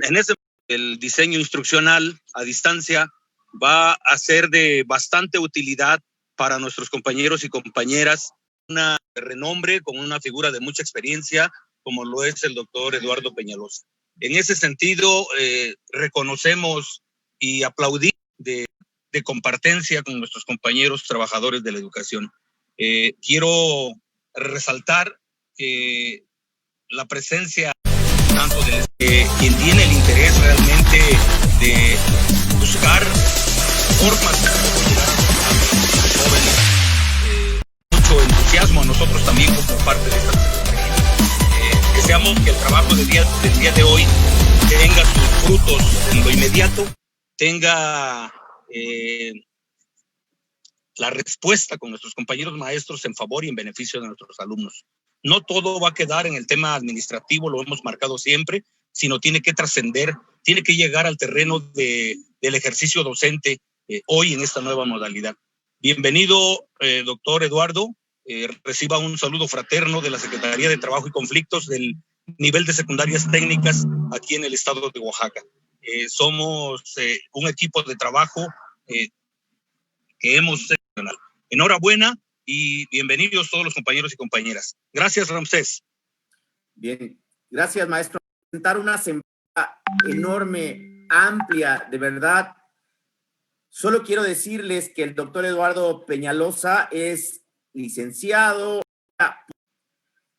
En ese el diseño instruccional a distancia va a ser de bastante utilidad para nuestros compañeros y compañeras, una renombre, con una figura de mucha experiencia, como lo es el doctor Eduardo Peñalosa. En ese sentido, reconocemos y aplaudimos de compartencia con nuestros compañeros trabajadores de la educación. Quiero resaltar que la presencia tanto de quien tiene el interés realmente de buscar formas de llegar a los jóvenes, mucho entusiasmo a nosotros también como parte de esta secretaría. Deseamos que el trabajo del día de hoy tenga sus frutos en lo inmediato, tenga la respuesta con nuestros compañeros maestros en favor y en beneficio de nuestros alumnos. No todo va a quedar en el tema administrativo, lo hemos marcado siempre, sino tiene que trascender, tiene que llegar al terreno del ejercicio docente hoy en esta nueva modalidad. Bienvenido, doctor Eduardo. Reciba un saludo fraterno de la Secretaría de Trabajo y Conflictos del nivel de secundarias técnicas aquí en el estado de Oaxaca. Somos un equipo de trabajo que hemos... Enhorabuena y bienvenidos todos los compañeros y compañeras. Gracias, Ramsés. Bien, gracias, maestro. Presentar una semana enorme, amplia, de verdad. Solo quiero decirles que el doctor Eduardo Peñalosa es licenciado.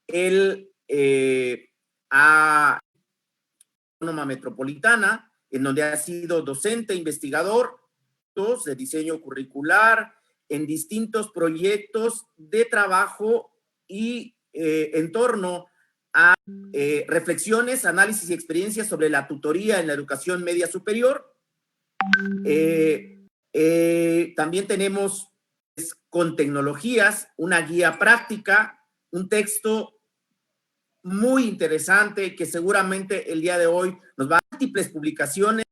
Él a Autónoma Metropolitana, en donde ha sido docente, investigador de diseño curricular, en distintos proyectos de trabajo y en torno a reflexiones, análisis y experiencias sobre la tutoría en la educación media superior. También tenemos con tecnologías una guía práctica, un texto muy interesante que seguramente el día de hoy nos va a dar múltiples publicaciones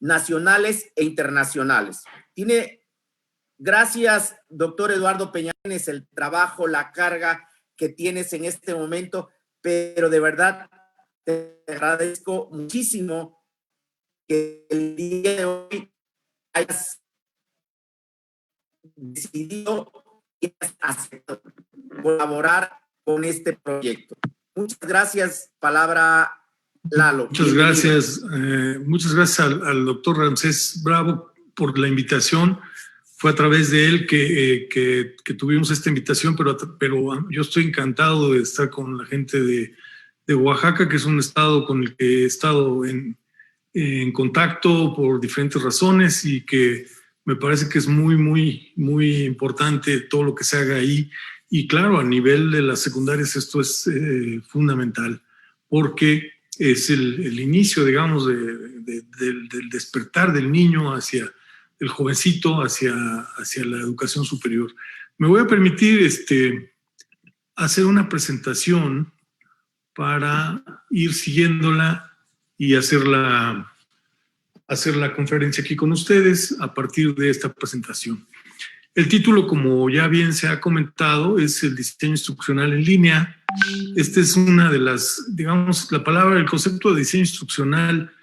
nacionales e internacionales. Gracias, doctor Eduardo Peñalosa, el trabajo, la carga que tienes en este momento, pero de verdad te agradezco muchísimo que el día de hoy hayas decidido y colaborar con este proyecto. Muchas gracias, palabra Lalo. Muchas gracias al doctor Ramsés Bravo por la invitación. Fue a través de él que tuvimos esta invitación, pero yo estoy encantado de estar con la gente de Oaxaca, que es un estado con el que he estado en contacto por diferentes razones y que me parece que es muy, muy, muy importante todo lo que se haga ahí. Y claro, a nivel de las secundarias esto es fundamental, porque es el inicio, digamos, del despertar del niño hacia el jovencito, hacia la educación superior. Me voy a permitir hacer una presentación para ir siguiéndola y hacer la conferencia aquí con ustedes a partir de esta presentación. El título, como ya bien se ha comentado, es el diseño instruccional en línea. Este es una de las, digamos, el concepto de diseño instruccional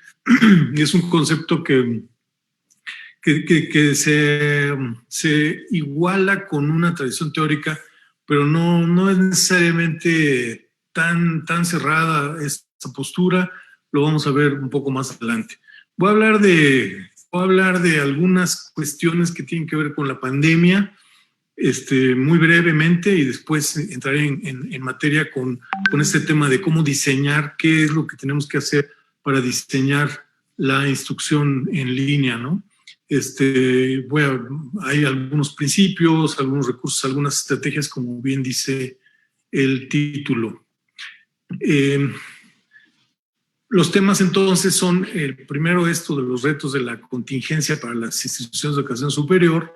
es un concepto que se iguala con una tradición teórica, pero no es necesariamente tan cerrada esta postura. Lo vamos a ver un poco más adelante. Voy a hablar de algunas cuestiones que tienen que ver con la pandemia, muy brevemente, y después entraré en materia con este tema de cómo diseñar, qué es lo que tenemos que hacer para diseñar la instrucción en línea, ¿no? Hay algunos principios, algunos recursos, algunas estrategias, como bien dice el título. Los temas entonces son, el primero, esto de los retos de la contingencia para las instituciones de educación superior,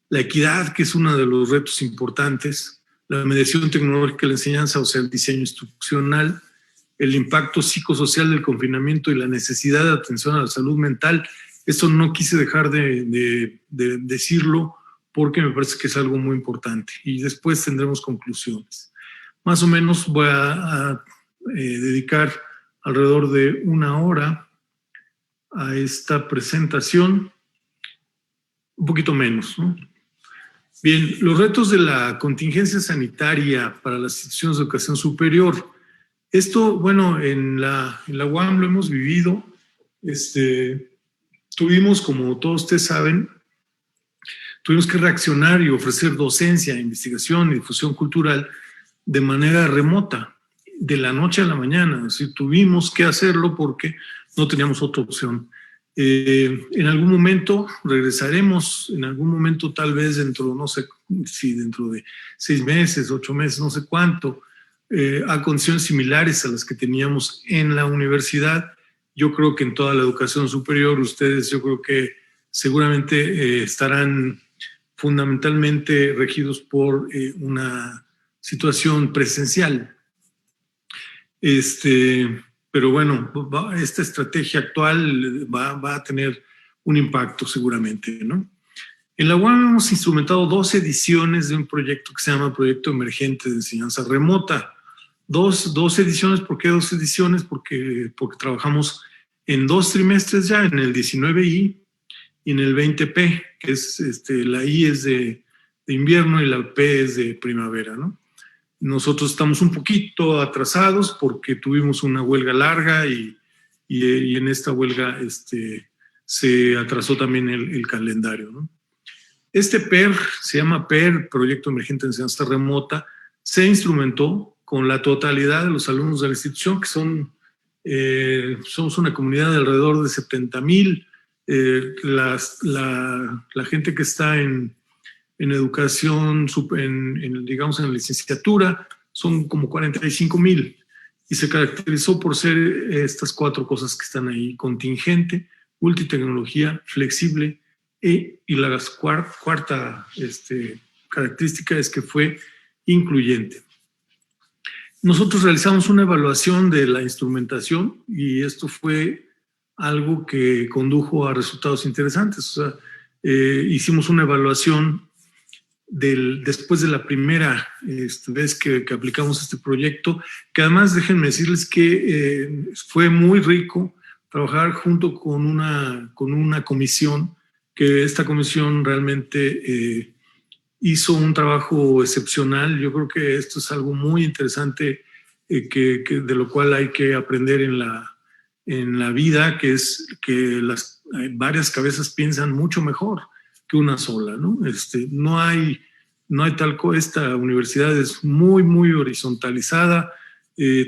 la equidad, que es uno de los retos importantes, la mediación tecnológica de la enseñanza, o sea, el diseño instruccional, el impacto psicosocial del confinamiento y la necesidad de atención a la salud mental. Esto no quise dejar de decirlo porque me parece que es algo muy importante, y después tendremos conclusiones. Más o menos voy a dedicar alrededor de 1 hora a esta presentación, un poquito menos, ¿no? Bien, los retos de la contingencia sanitaria para las instituciones de educación superior. Esto, bueno, en la UAM lo hemos vivido. Tuvimos, como todos ustedes saben, tuvimos que reaccionar y ofrecer docencia, investigación y difusión cultural de manera remota, de la noche a la mañana. Es decir, tuvimos que hacerlo porque no teníamos otra opción. En algún momento regresaremos, en algún momento tal vez dentro, no sé si dentro de 6 meses, 8 meses, no sé cuánto, a condiciones similares a las que teníamos en la universidad. Yo creo que en toda la educación superior ustedes, yo creo que seguramente estarán fundamentalmente regidos por una situación presencial. Pero bueno, esta estrategia actual va a tener un impacto seguramente, ¿no? En la UAM hemos instrumentado 2 ediciones de un proyecto que se llama Proyecto Emergente de Enseñanza Remota. Dos ediciones. ¿Por qué 2 ediciones? Porque trabajamos en 2 trimestres ya, en el 19I y en el 20P, que es la I es de invierno y la P es de primavera, ¿no? Nosotros estamos un poquito atrasados porque tuvimos una huelga larga y en esta huelga se atrasó también el calendario, ¿no? Este PER, se llama PER, Proyecto Emergente de Enseñanza Remota, se instrumentó con la totalidad de los alumnos de la institución, que somos una comunidad de alrededor de 70,000. La gente que está en educación, digamos en la licenciatura, son como 45,000 y se caracterizó por ser estas 4 cosas que están ahí: contingente, multitecnología, flexible y la cuarta característica es que fue incluyente. Nosotros realizamos una evaluación de la instrumentación y esto fue algo que condujo a resultados interesantes. O sea, hicimos una evaluación después de la primera vez que aplicamos este proyecto, que además déjenme decirles que fue muy rico trabajar junto con una comisión, que esta comisión realmente hizo un trabajo excepcional. Yo creo que esto es algo muy interesante de lo cual hay que aprender en la vida, que es que varias cabezas piensan mucho mejor que una sola, ¿no? No hay esta universidad es muy, muy horizontalizada.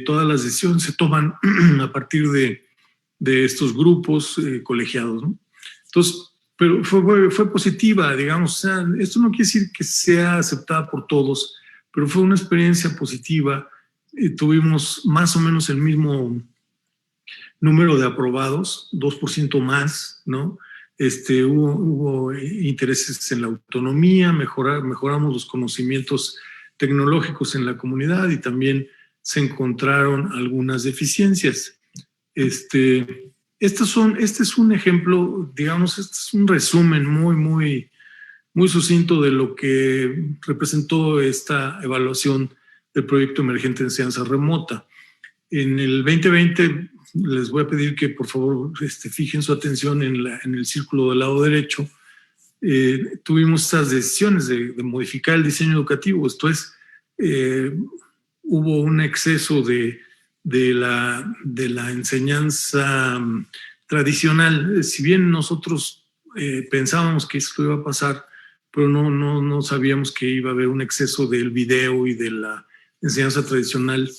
Todas las decisiones se toman a partir de estos grupos colegiados, ¿no? Entonces, pero fue positiva, digamos. O sea, esto no quiere decir que sea aceptada por todos, pero fue una experiencia positiva. Tuvimos más o menos el mismo número de aprobados, 2% más, ¿no? Hubo intereses en la autonomía, mejoramos los conocimientos tecnológicos en la comunidad y también se encontraron algunas deficiencias. Este es un ejemplo, digamos, este es un resumen muy, muy, muy sucinto de lo que representó esta evaluación del Proyecto Emergente de Enseñanza Remota. En el 2020 les voy a pedir que por favor fijen su atención en el círculo del lado derecho. Tuvimos estas decisiones de modificar el diseño educativo. Esto es, hubo un exceso de la enseñanza tradicional. Si bien nosotros pensábamos que esto iba a pasar, pero no sabíamos que iba a haber un exceso del video y de la enseñanza tradicional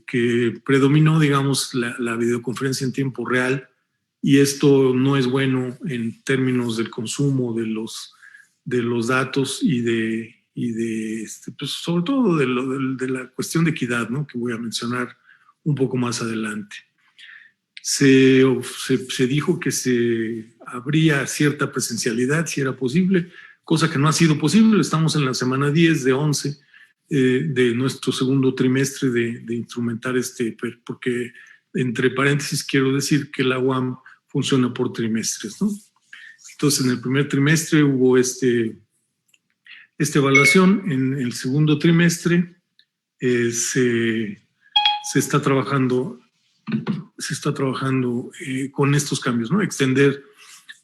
que predominó, digamos, la videoconferencia en tiempo real, y esto no es bueno en términos del consumo de los datos y pues sobre todo de la cuestión de equidad, ¿no?, que voy a mencionar un poco más adelante. Se dijo que se habría cierta presencialidad si era posible, cosa que no ha sido posible. Estamos en la semana 10 de 11 de nuestro segundo trimestre de instrumentar porque entre paréntesis quiero decir que la UAM funciona por trimestres, ¿no? Entonces en el primer trimestre hubo esta evaluación. En el segundo trimestre se está trabajando se está trabajando con estos cambios, ¿no? Extender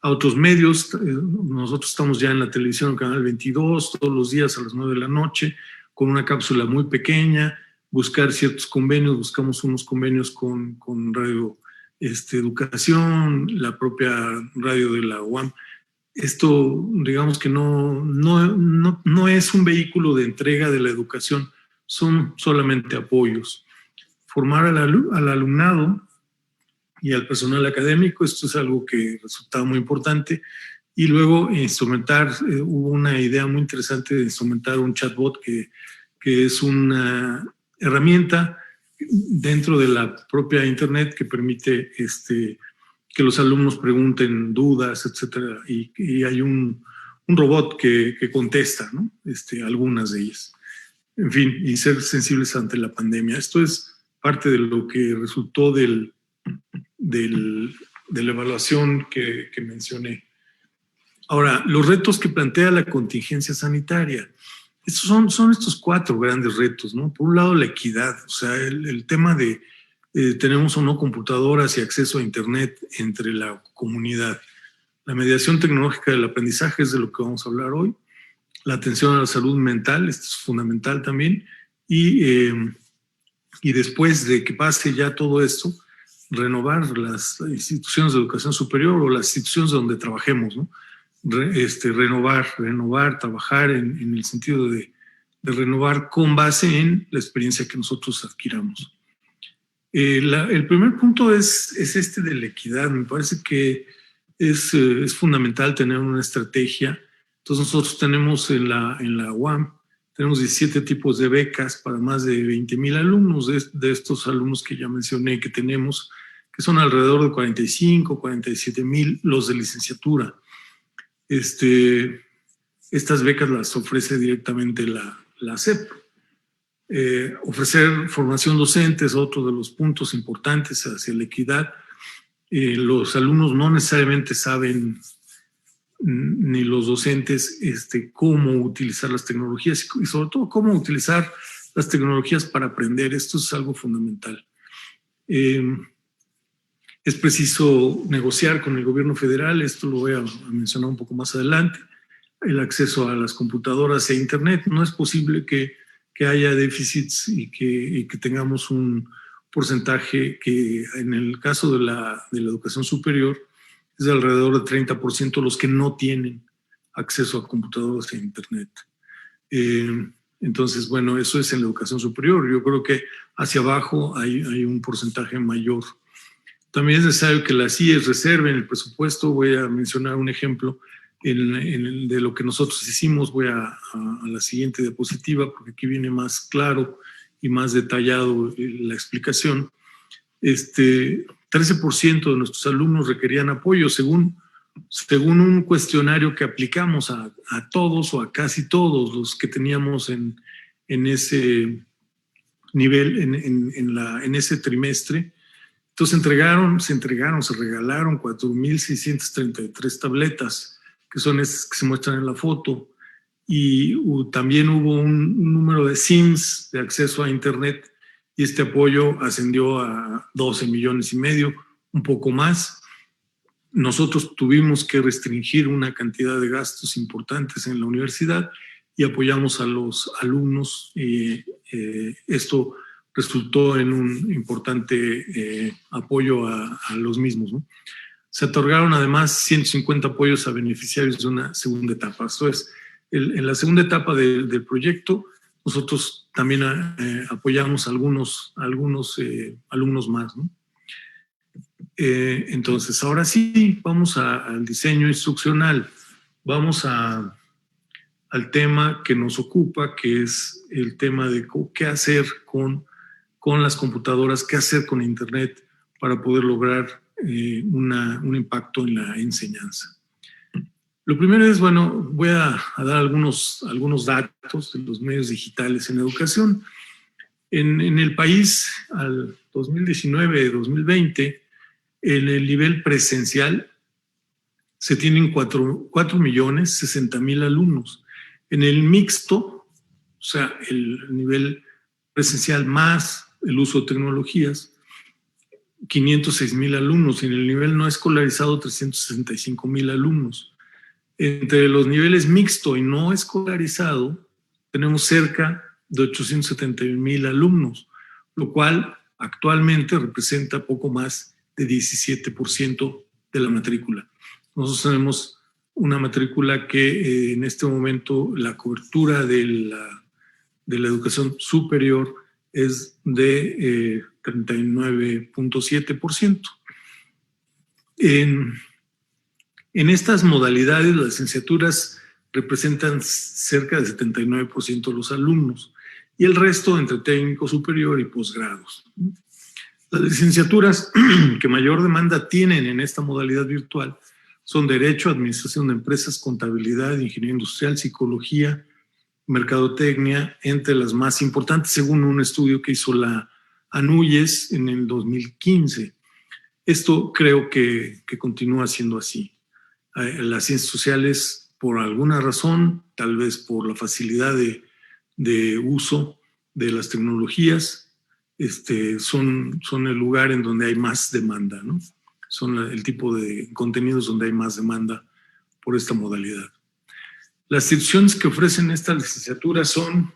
a otros medios. Nosotros estamos ya en la televisión, Canal 22, todos los días a las 9 de la noche, con una cápsula muy pequeña, buscar ciertos convenios. Buscamos unos convenios con Radio Educación, la propia radio de la UAM. Esto, digamos que no es un vehículo de entrega de la educación, son solamente apoyos. Formar al alumnado y al personal académico, esto es algo que resultaba muy importante. Y luego instrumentar, hubo una idea muy interesante de instrumentar un chatbot que es una herramienta dentro de la propia internet que permite que los alumnos pregunten dudas, etcétera, y hay un robot que contesta, ¿no? Algunas de ellas. En fin, y ser sensibles ante la pandemia. Esto es parte de lo que resultó de la evaluación que mencioné. Ahora, los retos que plantea la contingencia sanitaria. Estos son estos 4 grandes retos, ¿no? Por un lado, la equidad, o sea, el tema de tenemos o no computadoras y acceso a Internet entre la comunidad. La mediación tecnológica del aprendizaje es de lo que vamos a hablar hoy. La atención a la salud mental, esto es fundamental también. Y después de que pase ya todo esto, renovar las instituciones de educación superior o las instituciones donde trabajemos, ¿no? Renovar, trabajar en el sentido de renovar con base en la experiencia que nosotros adquiramos. El primer punto es de la equidad. Me parece que es fundamental tener una estrategia. Entonces nosotros tenemos en la UAM, tenemos 17 tipos de becas para más de 20,000 alumnos, de estos alumnos que ya mencioné que tenemos, que son alrededor de 45, 47,000 los de licenciatura. Estas becas las ofrece directamente la SEP. Ofrecer formación docente es otro de los puntos importantes hacia la equidad. Los alumnos no necesariamente saben, ni los docentes, cómo utilizar las tecnologías y sobre todo cómo utilizar las tecnologías para aprender. Esto es algo fundamental. Es preciso negociar con el gobierno federal, esto lo voy a mencionar un poco más adelante, el acceso a las computadoras e internet. No es posible que haya déficits y que tengamos un porcentaje que en el caso de la educación superior es de alrededor de 30% los que no tienen acceso a computadoras e internet. Entonces, bueno, eso es en la educación superior. Yo creo que hacia abajo hay un porcentaje mayor. También es necesario que las IES reserven el presupuesto. Voy a mencionar un ejemplo de lo que nosotros hicimos. Voy a la siguiente diapositiva porque aquí viene más claro y más detallado la explicación. 13% de nuestros alumnos requerían apoyo según un cuestionario que aplicamos a todos o a casi todos los que teníamos en ese nivel, en ese trimestre. Entonces se regalaron 4,633 tabletas, que son estas que se muestran en la foto, y también hubo un número de SIMs de acceso a Internet, y este apoyo ascendió a 12,5 millones, un poco más. Nosotros tuvimos que restringir una cantidad de gastos importantes en la universidad y apoyamos a los alumnos. Esto resultó en un importante apoyo a los mismos, ¿no? Se otorgaron además 150 apoyos a beneficiarios de una segunda etapa. Esto es, en la segunda etapa del proyecto, nosotros también apoyamos a algunos alumnos más, ¿no? Entonces, ahora sí, vamos al diseño instruccional. Vamos al tema que nos ocupa, que es el tema de qué hacer con las computadoras, qué hacer con Internet para poder lograr un impacto en la enseñanza. Lo primero es, bueno, voy a dar algunos datos de los medios digitales en educación. En el país, al 2019-2020, en el nivel presencial se tienen 4,060,000 alumnos. En el mixto, o sea, el nivel presencial más el uso de tecnologías, 506,000 alumnos y en el nivel no escolarizado 365,000 alumnos. Entre los niveles mixto y no escolarizado tenemos cerca de 871,000 alumnos, lo cual actualmente representa poco más de 17% de la matrícula. Nosotros tenemos una matrícula que en este momento la cobertura de la educación superior es de 39.7%. En estas modalidades, las licenciaturas representan cerca del 79% de los alumnos y el resto entre técnico superior y posgrados. Las licenciaturas que mayor demanda tienen en esta modalidad virtual son Derecho, Administración de Empresas, Contabilidad, Ingeniería Industrial, Psicología, Mercadotecnia, entre las más importantes, según un estudio que hizo la ANUYES en el 2015. Esto creo que continúa siendo así. Las ciencias sociales, por alguna razón, tal vez por la facilidad de uso de las tecnologías, son el lugar en donde hay más demanda, ¿no? Son el tipo de contenidos donde hay más demanda por esta modalidad. Las instituciones que ofrecen esta licenciatura son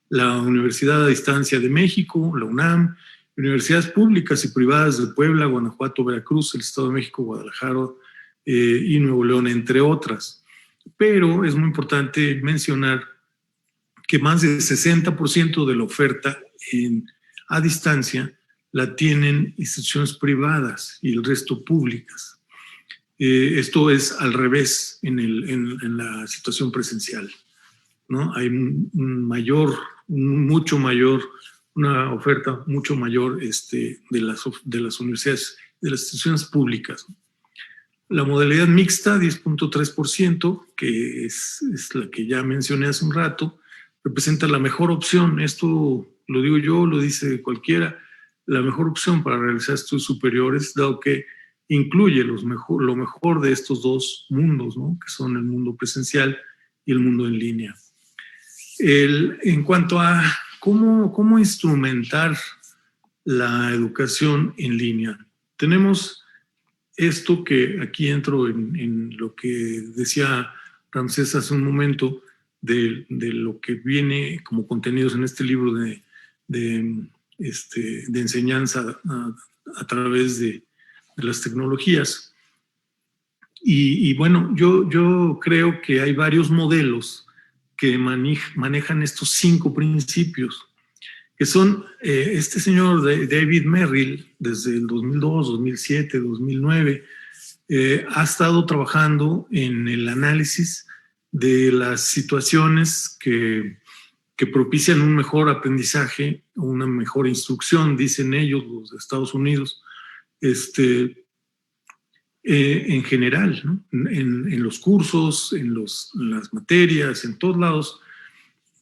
la Universidad a Distancia de México, la UNAM, universidades públicas y privadas de Puebla, Guanajuato, Veracruz, el Estado de México, Guadalajara y Nuevo León, entre otras. Pero es muy importante mencionar que más del 60% de la oferta a distancia la tienen instituciones privadas y el resto públicas. Esto es al revés en la situación presencial, ¿no? Hay una oferta mucho mayor de las universidades, de las instituciones públicas. La modalidad mixta, 10.3%, que es la que ya mencioné hace un rato, representa la mejor opción. Esto lo digo yo, lo dice cualquiera, la mejor opción para realizar estudios superiores, dado que incluye lo mejor de estos dos mundos, ¿no? Que son el mundo presencial y el mundo en línea. En cuanto a cómo instrumentar la educación en línea, tenemos esto que aquí entro en lo que decía Ramsés hace un momento de lo que viene como contenidos en este libro de enseñanza a través de las tecnologías. Y bueno, yo creo que hay varios modelos que manejan estos 5 principios, que son este señor David Merrill, desde el 2002, 2007, 2009, ha estado trabajando en el análisis de las situaciones que propician un mejor aprendizaje, una mejor instrucción, dicen ellos, los de Estados Unidos, en general, ¿no? En los cursos, en las materias, en todos lados.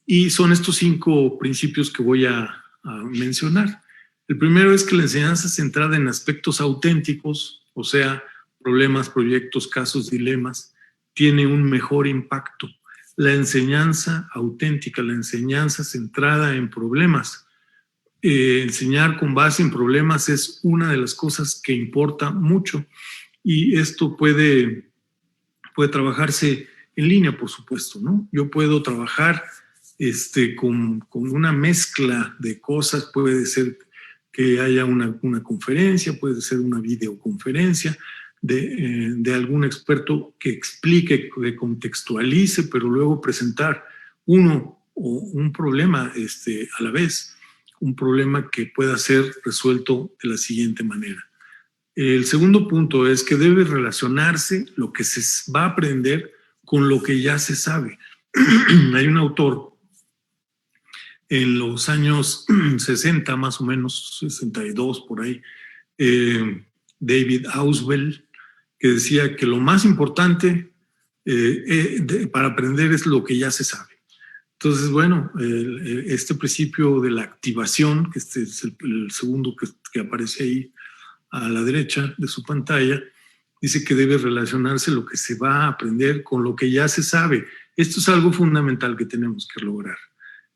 Y son estos 5 principios que voy a mencionar. El primero es que la enseñanza centrada en aspectos auténticos, o sea, problemas, proyectos, casos, dilemas, tiene un mejor impacto. La enseñanza auténtica, la enseñanza centrada en problemas. Enseñar con base en problemas es una de las cosas que importa mucho. Y esto puede trabajarse en línea, por supuesto, ¿no? Yo puedo trabajar con una mezcla de cosas. Puede ser que haya una conferencia, puede ser una videoconferencia de algún experto que explique, que contextualice, pero luego presentar un problema a la vez, un problema que pueda ser resuelto de la siguiente manera. El segundo punto es que debe relacionarse lo que se va a aprender con lo que ya se sabe. Hay un autor en los años 60, más o menos, 62 por ahí, David Ausubel, que decía que lo más importante para aprender es lo que ya se sabe. Entonces, bueno, este principio de la activación, que es el segundo que aparece ahí a la derecha de su pantalla, dice que debe relacionarse lo que se va a aprender con lo que ya se sabe. Esto es algo fundamental que tenemos que lograr.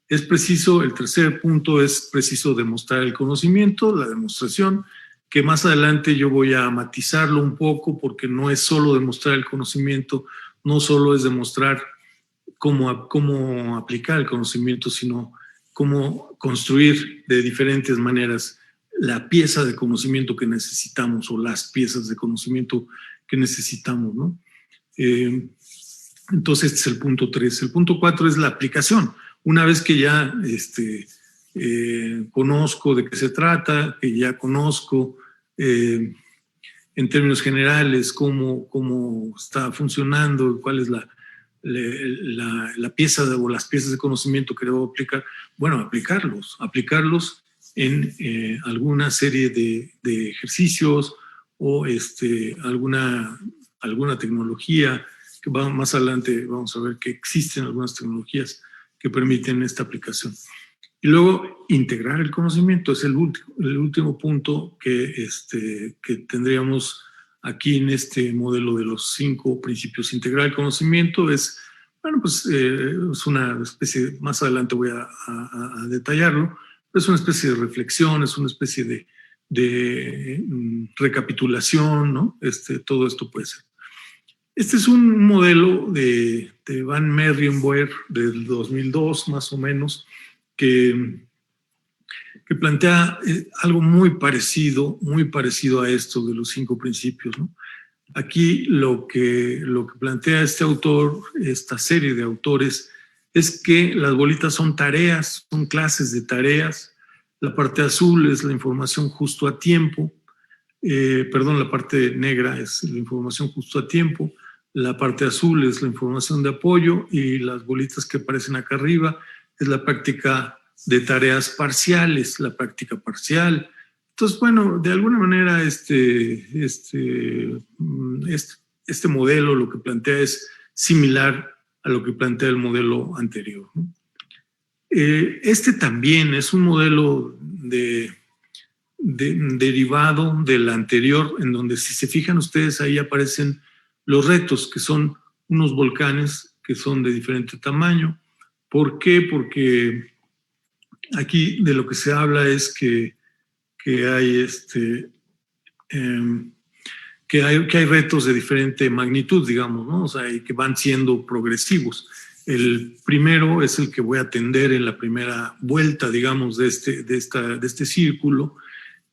Es preciso, el tercer punto es preciso demostrar el conocimiento, la demostración, que más adelante yo voy a matizarlo un poco, porque no es solo demostrar el conocimiento, no solo es demostrar cómo aplicar el conocimiento, sino cómo construir de diferentes maneras la pieza de conocimiento que necesitamos, o las piezas de conocimiento que necesitamos, ¿no? Entonces, este es el punto 3. El punto 4 es la aplicación. Una vez que ya conozco de qué se trata, que ya conozco en términos generales cómo está funcionando, cuál es la pieza o las piezas de conocimiento que debo aplicar, bueno, aplicarlos en alguna serie de ejercicios o alguna tecnología que más adelante vamos a ver que existen algunas tecnologías que permiten esta aplicación. Y luego integrar el conocimiento es el último punto que tendríamos aquí en este modelo de los 5 principios. Integrar el conocimiento es, bueno, pues es una especie, más adelante voy a detallarlo, es una especie de reflexión, es una especie de recapitulación, ¿no? Todo esto puede ser. Este es un modelo de Van Merrienboer del 2002, más o menos, que plantea algo muy parecido a esto de los 5 principios, ¿no? Aquí lo que plantea este autor, esta serie de autores, es que las bolitas son tareas, son clases de tareas. La parte azul es la información justo a tiempo. La parte negra es la información justo a tiempo. La parte azul es la información de apoyo, y las bolitas que aparecen acá arriba es la práctica de tareas parciales, la práctica parcial. Entonces, bueno, de alguna manera este modelo lo que plantea es similar a lo que plantea el modelo anterior, ¿no? También es un modelo derivado del anterior, en donde, si se fijan ustedes, ahí aparecen los retos, que son unos volcanes que son de diferente tamaño. ¿Por qué? Porque aquí de lo que se habla es que hay retos de diferente magnitud, digamos, ¿no? O sea, y que van siendo progresivos. El primero es el que voy a atender en la primera vuelta, digamos, de este círculo,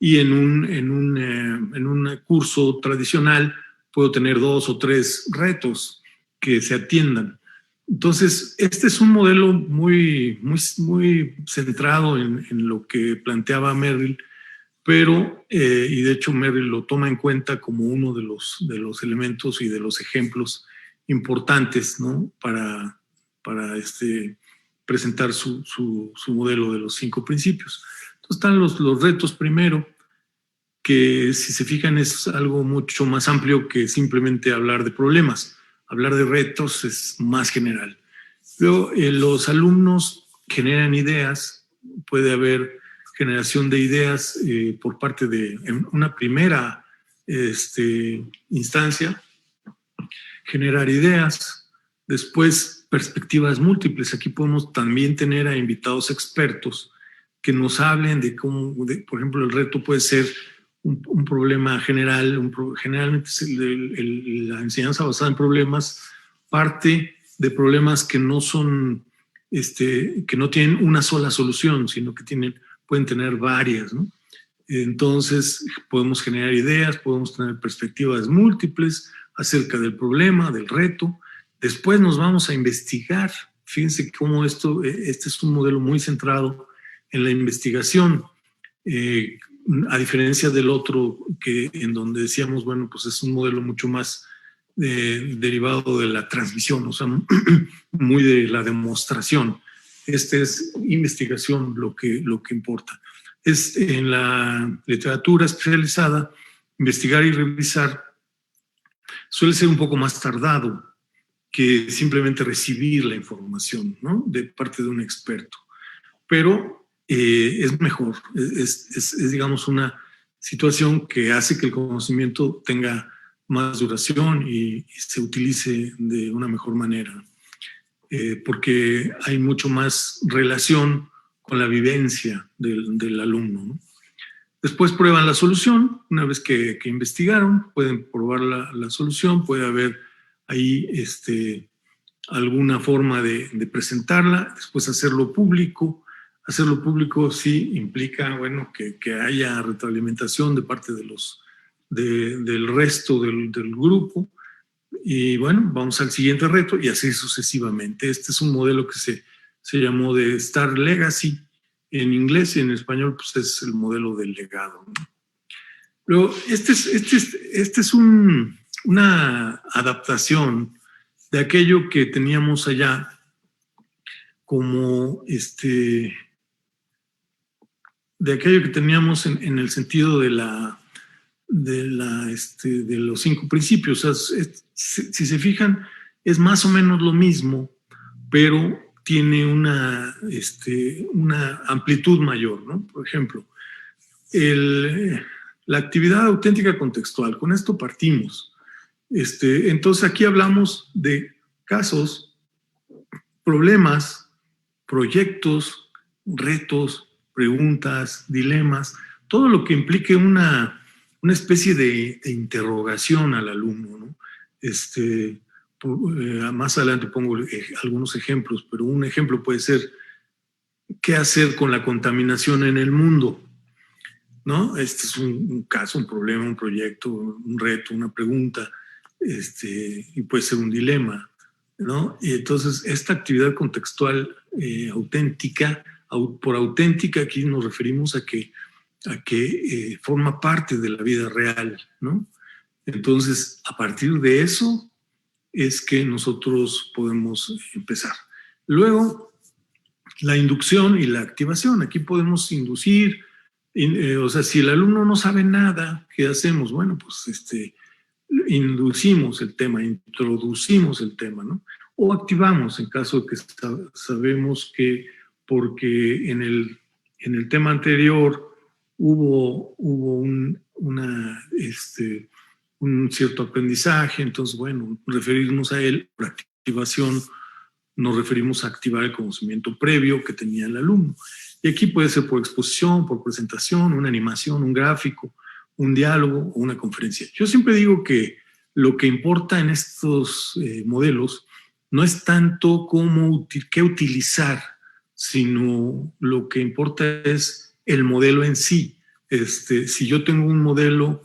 y en un curso tradicional puedo tener 2 o 3 retos que se atiendan. Entonces, este es un modelo muy, muy, muy centrado en lo que planteaba Merrill, pero, y de hecho Merrill lo toma en cuenta como uno de los elementos y de los ejemplos importantes, ¿no? para presentar su modelo de los 5 principios. Entonces están los retos primero, que, si se fijan, es algo mucho más amplio que simplemente hablar de problemas. Hablar de retos es más general. Luego, los alumnos generan ideas, puede haber generación de ideas por parte de una primera instancia, generar ideas, después perspectivas múltiples. Aquí podemos también tener a invitados expertos que nos hablen de cómo, por ejemplo, el reto puede ser un problema general. Generalmente la enseñanza basada en problemas parte de problemas que no son, que no tienen una sola solución, sino que pueden tener varias, ¿no? Entonces podemos generar ideas, podemos tener perspectivas múltiples acerca del problema, del reto. Después nos vamos a investigar. Fíjense cómo este es un modelo muy centrado en la investigación, a diferencia del otro, en donde decíamos, bueno, pues es un modelo mucho más derivado de la transmisión, o sea, muy de la demostración. Es investigación lo que importa. En la literatura especializada, investigar y revisar suele ser un poco más tardado que simplemente recibir la información, ¿no? De parte de un experto. Pero es mejor, es digamos una situación que hace que el conocimiento tenga más duración y se utilice de una mejor manera, porque hay mucho más relación con la vivencia del alumno, ¿no? Después prueban la solución. Una vez que investigaron, pueden probar la solución. Puede haber ahí alguna forma de presentarla. Después hacerlo público. Hacerlo público sí implica, bueno, que haya retroalimentación de parte del resto del grupo. Y bueno, vamos al siguiente reto y así sucesivamente. Este es un modelo que se llamó de Star Legacy en inglés, y en español pues es el modelo del legado, ¿no? Luego, este es una adaptación de aquello que teníamos allá como de aquello que teníamos en el sentido de los 5 principios. O sea, si se fijan, es más o menos lo mismo, pero tiene una amplitud mayor, ¿no? Por ejemplo, la actividad auténtica contextual. Con esto partimos. Entonces aquí hablamos de casos, problemas, proyectos, retos, preguntas, dilemas, todo lo que implique una especie de interrogación al alumno, ¿no? Más adelante pongo algunos ejemplos, pero un ejemplo puede ser qué hacer con la contaminación en el mundo, ¿no? Este es un caso, un problema, un proyecto, un reto, una pregunta, y puede ser un dilema, ¿no? Y entonces esta actividad contextual auténtica, por auténtica aquí nos referimos a que forma parte de la vida real, ¿no? Entonces, a partir de eso es que nosotros podemos empezar. Luego, la inducción y la activación. Aquí podemos inducir, o sea, si el alumno no sabe nada, ¿qué hacemos? Bueno, pues inducimos el tema, introducimos el tema, ¿no? O activamos en caso de que sabemos que porque en el tema anterior hubo un cierto aprendizaje, entonces, bueno, referirnos a él por activación, nos referimos a activar el conocimiento previo que tenía el alumno. Y aquí puede ser por exposición, por presentación, una animación, un gráfico, un diálogo o una conferencia. Yo siempre digo que lo que importa en estos modelos no es tanto qué utilizar, sino lo que importa es el modelo en sí. Si yo tengo un modelo,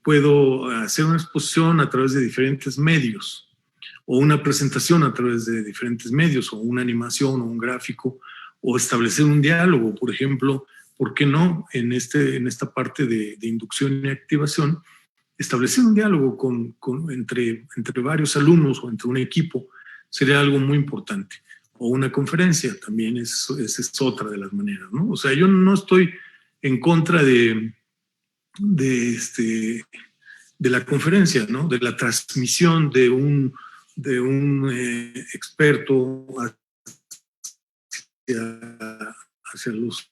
puedo hacer una exposición a través de diferentes medios, o una presentación a través de diferentes medios, o una animación o un gráfico, o establecer un diálogo, por ejemplo. ¿Por qué no en esta parte de inducción y activación establecer un diálogo entre varios alumnos o entre un equipo? Sería algo muy importante. O una conferencia también es otra de las maneras, ¿no? O sea, yo no estoy en contra de la conferencia, ¿no? De la transmisión de un experto hacia los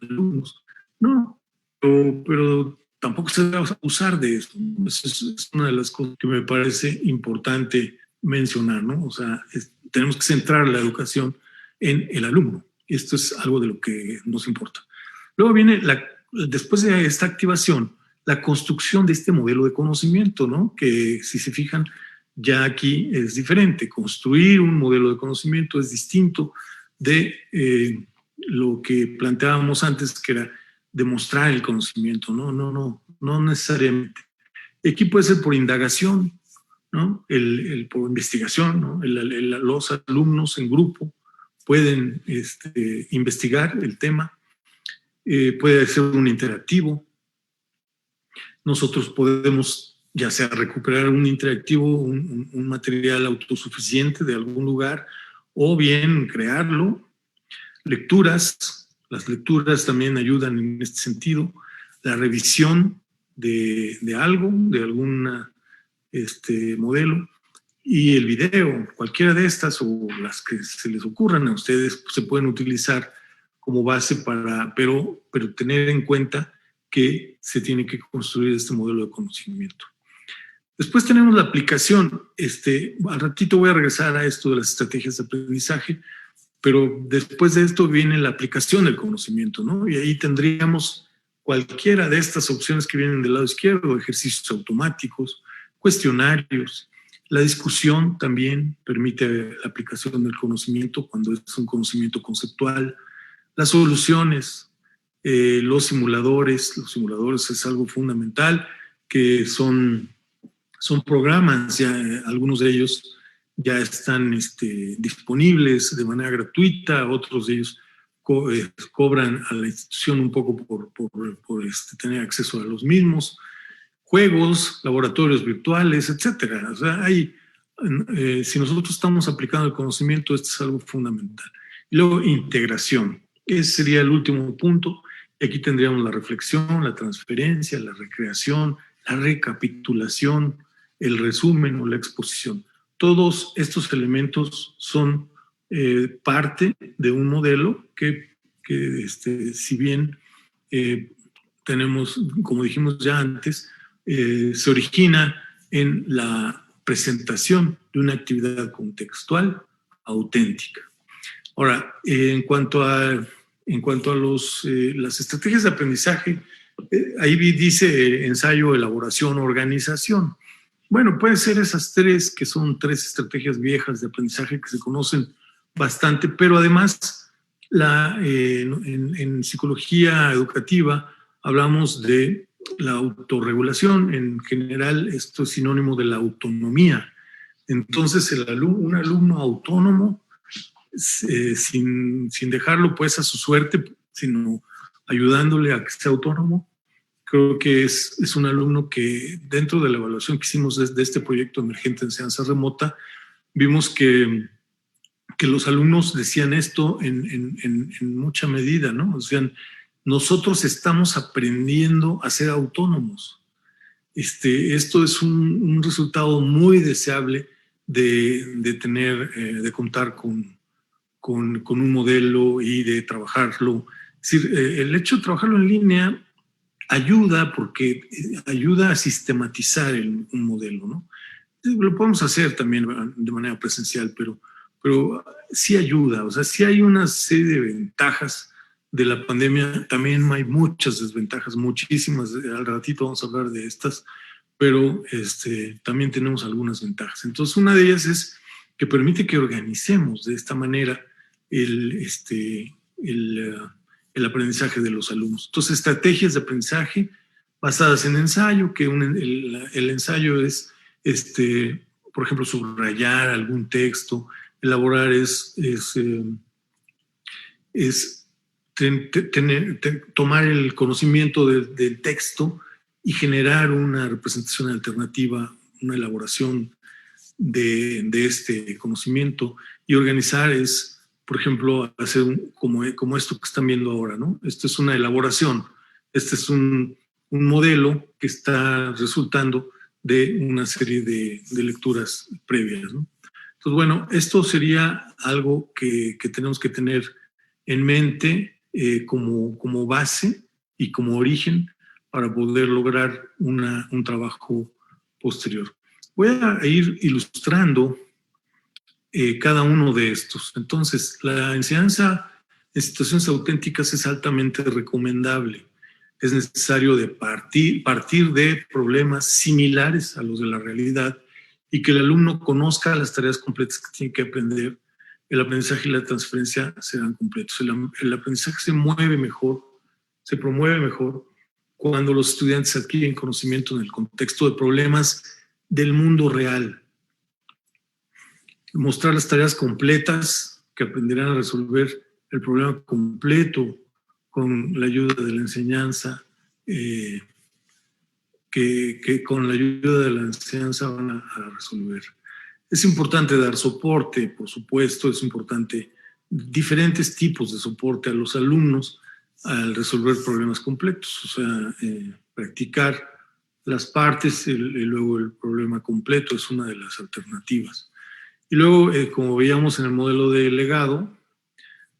alumnos. No, pero tampoco se debe abusar de eso. Es una de las cosas que me parece importante mencionar, ¿no? O sea, tenemos que centrar la educación en el alumno. Esto es algo de lo que nos importa. Luego viene, después de esta activación, la construcción de este modelo de conocimiento, ¿no? Que si se fijan, ya aquí es diferente. Construir un modelo de conocimiento es distinto de lo que planteábamos antes, que era demostrar el conocimiento. No necesariamente. Aquí puede ser por indagación, ¿no? Por investigación, ¿no? Los alumnos en grupo pueden investigar el tema. Puede ser un interactivo. Nosotros podemos ya sea recuperar un interactivo, un material autosuficiente de algún lugar, o bien crearlo. Lecturas, las lecturas también ayudan en este sentido. La revisión de algo, de algún modelo, y el video, cualquiera de estas o las que se les ocurran a ustedes, pues, se pueden utilizar como base pero tener en cuenta que se tiene que construir este modelo de conocimiento. Después tenemos la aplicación. Al ratito voy a regresar a esto de las estrategias de aprendizaje, pero después de esto viene la aplicación del conocimiento, ¿no? Y ahí tendríamos cualquiera de estas opciones que vienen del lado izquierdo, ejercicios automáticos, cuestionarios. La discusión también permite la aplicación del conocimiento cuando es un conocimiento conceptual. Las soluciones, los simuladores es algo fundamental, que son programas, ya algunos de ellos ya están disponibles de manera gratuita, otros de ellos cobran a la institución un poco por tener acceso a los mismos. Juegos, laboratorios virtuales, etcétera. O sea, si nosotros estamos aplicando el conocimiento, esto es algo fundamental. Y luego, integración. Ese sería el último punto. Y aquí tendríamos la reflexión, la transferencia, la recreación, la recapitulación, el resumen o la exposición. Todos estos elementos son parte de un modelo que si bien tenemos, como dijimos ya antes, se origina en la presentación de una actividad contextual auténtica. Ahora, en cuanto a las estrategias de aprendizaje, ahí dice ensayo, elaboración, organización. Bueno, pueden ser esas tres, que son tres estrategias viejas de aprendizaje que se conocen bastante, pero además en psicología educativa hablamos de la autorregulación. En general, esto es sinónimo de la autonomía. Entonces, un alumno autónomo, sin dejarlo pues a su suerte, sino ayudándole a que sea autónomo, creo que es un alumno que, dentro de la evaluación que hicimos de este proyecto emergente de enseñanza remota, vimos que los alumnos decían esto en mucha medida, ¿no? O sea, nosotros estamos aprendiendo a ser autónomos. Esto es un resultado muy deseable de contar con un modelo y de trabajarlo. Es decir, el hecho de trabajarlo en línea ayuda porque ayuda a sistematizar un modelo, ¿no? Lo podemos hacer también de manera presencial, pero sí ayuda. O sea, sí hay una serie de ventajas de la pandemia. También hay muchas desventajas, muchísimas. Al ratito vamos a hablar de estas, pero también tenemos algunas ventajas. Entonces, una de ellas es que permite que organicemos de esta manera el aprendizaje de los alumnos. Entonces, estrategias de aprendizaje basadas en ensayo, que el ensayo es, por ejemplo, subrayar algún texto. Elaborar tomar el conocimiento del texto y generar una representación alternativa, una elaboración de este conocimiento. Y organizar es, por ejemplo, hacer como esto que están viendo ahora, ¿no? Esto es una elaboración, este es un modelo que está resultando de una serie de lecturas previas, ¿no? Entonces, bueno, esto sería algo que tenemos que tener en mente como base y como origen para poder lograr un trabajo posterior. Voy a ir ilustrando cada uno de estos. Entonces, la enseñanza en situaciones auténticas es altamente recomendable. Es necesario partir de problemas similares a los de la realidad y que el alumno conozca las tareas completas que tiene que aprender. El aprendizaje y la transferencia serán completos. El aprendizaje se promueve mejor cuando los estudiantes adquieren conocimiento en el contexto de problemas del mundo real. Mostrar las tareas completas que aprenderán a resolver el problema completo con la ayuda de la enseñanza, que con la ayuda de la enseñanza van a resolver. Es importante dar soporte, por supuesto, es importante diferentes tipos de soporte a los alumnos al resolver problemas completos, o sea, practicar las partes y luego el problema completo es una de las alternativas. Y luego, como veíamos en el modelo de legado,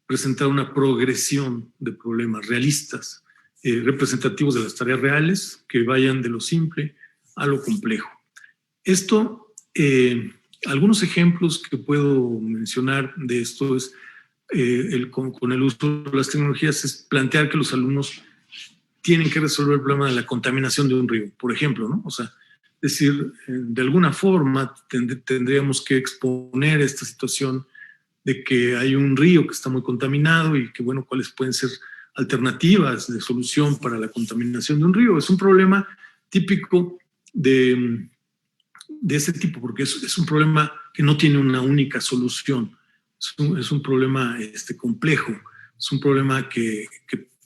presentar una progresión de problemas realistas, representativos de las tareas reales, que vayan de lo simple a lo complejo. Esto, algunos ejemplos que puedo mencionar de esto es, con el uso de las tecnologías, es plantear que los alumnos tienen que resolver el problema de la contaminación de un río, por ejemplo, ¿no? O sea, es decir, de alguna forma tendríamos que exponer esta situación de que hay un río que está muy contaminado y que, bueno, cuáles pueden ser alternativas de solución para la contaminación de un río. Es un problema típico de ese tipo, porque es un problema que no tiene una única solución. Es un problema complejo, es un problema que,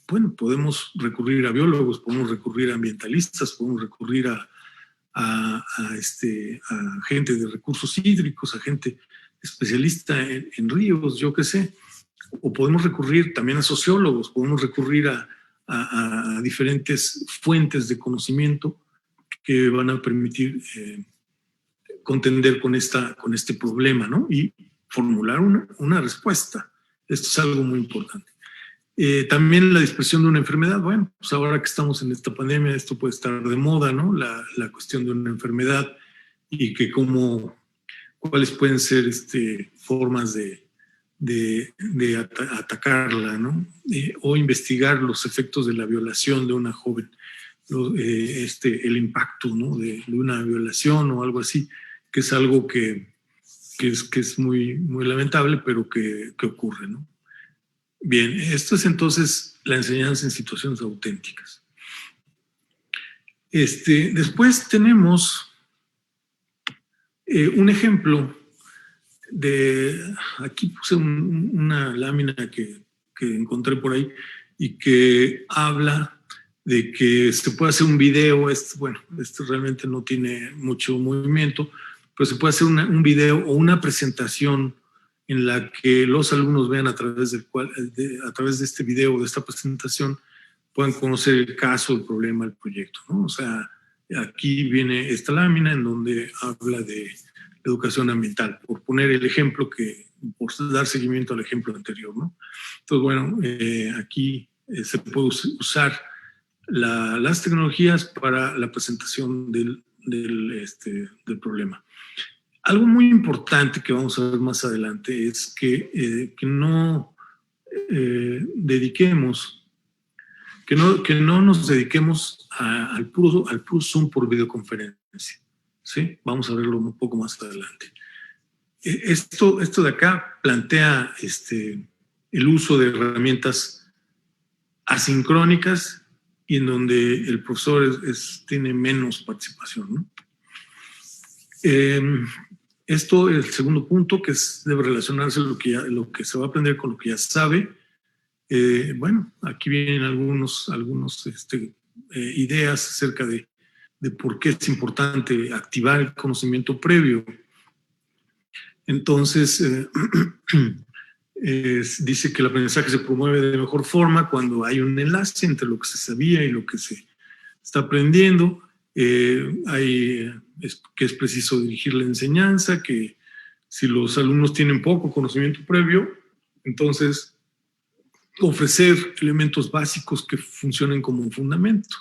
bueno, podemos recurrir a biólogos, podemos recurrir a ambientalistas, podemos recurrir a gente de recursos hídricos, a gente especialista en ríos, yo qué sé, o podemos recurrir también a sociólogos, podemos recurrir a diferentes fuentes de conocimiento que van a permitir contender con este problema, ¿no? Y formular una respuesta. Esto es algo muy importante. También la dispersión de una enfermedad. Bueno, pues ahora que estamos en esta pandemia, esto puede estar de moda, ¿no? La cuestión de una enfermedad y que cuáles pueden ser formas de atacarla, ¿no? O investigar los efectos de la violación de una joven, el impacto, ¿no? de una violación o algo así, que es algo que es muy, muy lamentable, pero que ocurre, ¿no? Bien, esto es entonces la enseñanza en situaciones auténticas. Después tenemos un ejemplo aquí puse una lámina que encontré por ahí y que habla de que se puede hacer un video. Bueno, esto realmente no tiene mucho movimiento, pero se puede hacer un video o una presentación en la que los alumnos vean a través de este video, de esta presentación, puedan conocer el caso, el problema, el proyecto, ¿no? O sea, aquí viene esta lámina en donde habla de educación ambiental, por poner el ejemplo por dar seguimiento al ejemplo anterior, ¿no? Entonces, bueno, aquí se puede usar las tecnologías para la presentación del problema. Algo muy importante que vamos a ver más adelante es que no nos dediquemos al puro Zoom por videoconferencia, ¿sí? Vamos a verlo un poco más adelante. Esto de acá plantea el uso de herramientas asincrónicas y en donde el profesor tiene menos participación, ¿no? Esto es el segundo punto, que debe relacionarse lo que se va a aprender con lo que ya sabe. Bueno, aquí vienen algunos ideas acerca de por qué es importante activar el conocimiento previo. Entonces, dice que el aprendizaje se promueve de mejor forma cuando hay un enlace entre lo que se sabía y lo que se está aprendiendo. Que es preciso dirigir la enseñanza, que si los alumnos tienen poco conocimiento previo, entonces ofrecer elementos básicos que funcionen como un fundamento.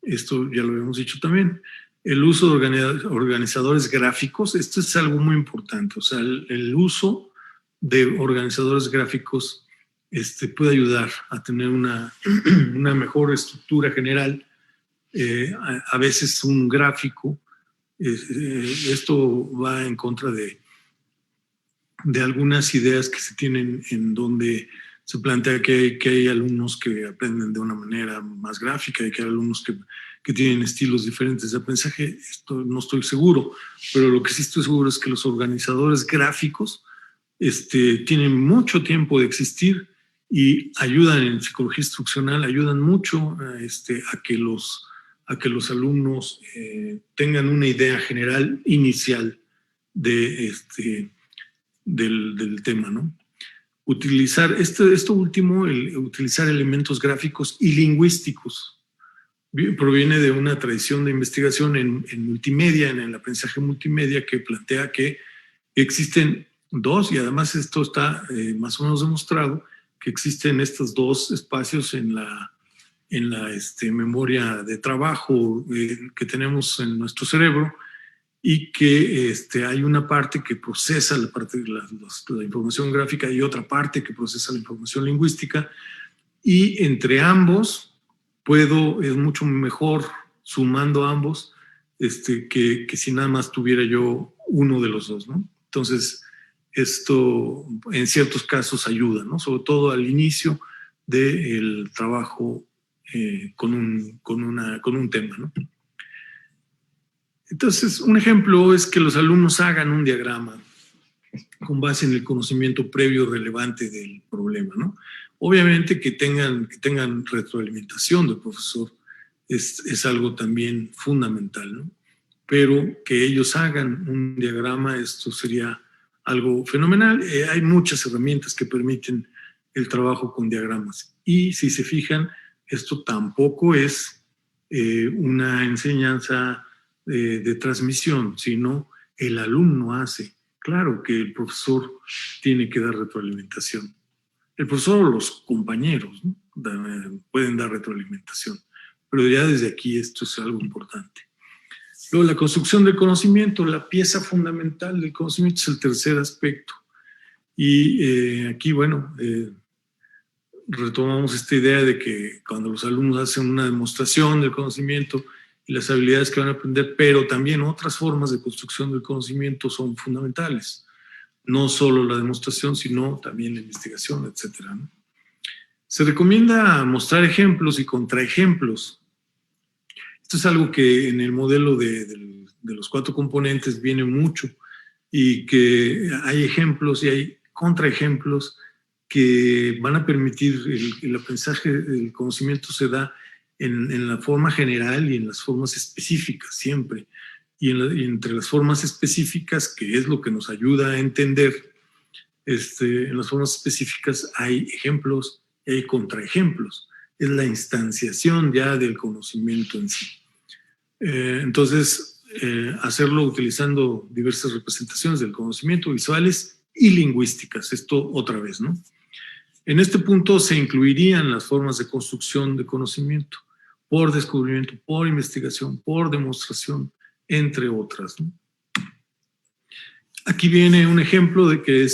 Esto ya lo habíamos dicho también. El uso de organizadores gráficos, esto es algo muy importante. O sea, el uso de organizadores gráficos puede ayudar a tener una mejor estructura general. A veces un gráfico, esto va en contra de algunas ideas que se tienen en donde se plantea que hay alumnos que aprenden de una manera más gráfica y que hay alumnos que tienen estilos diferentes de aprendizaje. Esto no estoy seguro, pero lo que sí estoy seguro es que los organizadores gráficos tienen mucho tiempo de existir y ayudan en psicología instruccional, ayudan mucho a que los alumnos tengan una idea general inicial del tema, ¿no? Utilizar esto último, utilizar elementos gráficos y lingüísticos, proviene de una tradición de investigación en multimedia, en el aprendizaje multimedia, que plantea que existen dos, y además esto está más o menos demostrado, que existen estos dos espacios en la memoria de trabajo que tenemos en nuestro cerebro, y que hay una parte que procesa la información gráfica y otra parte que procesa la información lingüística, y entre ambos es mucho mejor sumando ambos que si nada más tuviera yo uno de los dos, ¿no? Entonces, esto en ciertos casos ayuda, ¿no? Sobre todo al inicio del trabajo con un tema, ¿no? Entonces, un ejemplo es que los alumnos hagan un diagrama con base en el conocimiento previo relevante del problema, ¿no? Obviamente que tengan retroalimentación del profesor es algo también fundamental, ¿no? Pero que ellos hagan un diagrama, esto sería algo fenomenal. Hay muchas herramientas que permiten el trabajo con diagramas. Y si se fijan, esto tampoco es una enseñanza de transmisión, sino el alumno hace. Claro que el profesor tiene que dar retroalimentación. El profesor o los compañeros, ¿no? Pueden dar retroalimentación. Pero ya desde aquí esto es algo importante. Luego, la construcción del conocimiento, la pieza fundamental del conocimiento es el tercer aspecto. Y aquí, bueno, retomamos esta idea de que cuando los alumnos hacen una demostración del conocimiento y las habilidades que van a aprender, pero también otras formas de construcción del conocimiento son fundamentales. No solo la demostración, sino también la investigación, etcétera, ¿no? Se recomienda mostrar ejemplos y contraejemplos. Esto es algo que en el modelo de los 4 componentes viene mucho, y que hay ejemplos y hay contraejemplos que van a permitir el aprendizaje, el conocimiento se da en la forma general y en las formas específicas siempre. Y entre las formas específicas, que es lo que nos ayuda a entender, en las formas específicas hay ejemplos y hay contraejemplos. Es la instanciación ya del conocimiento en sí. Entonces, hacerlo utilizando diversas representaciones del conocimiento, visuales y lingüísticas. Esto otra vez, ¿no? En este punto se incluirían las formas de construcción de conocimiento por descubrimiento, por investigación, por demostración, entre otras, ¿no? Aquí viene un ejemplo de que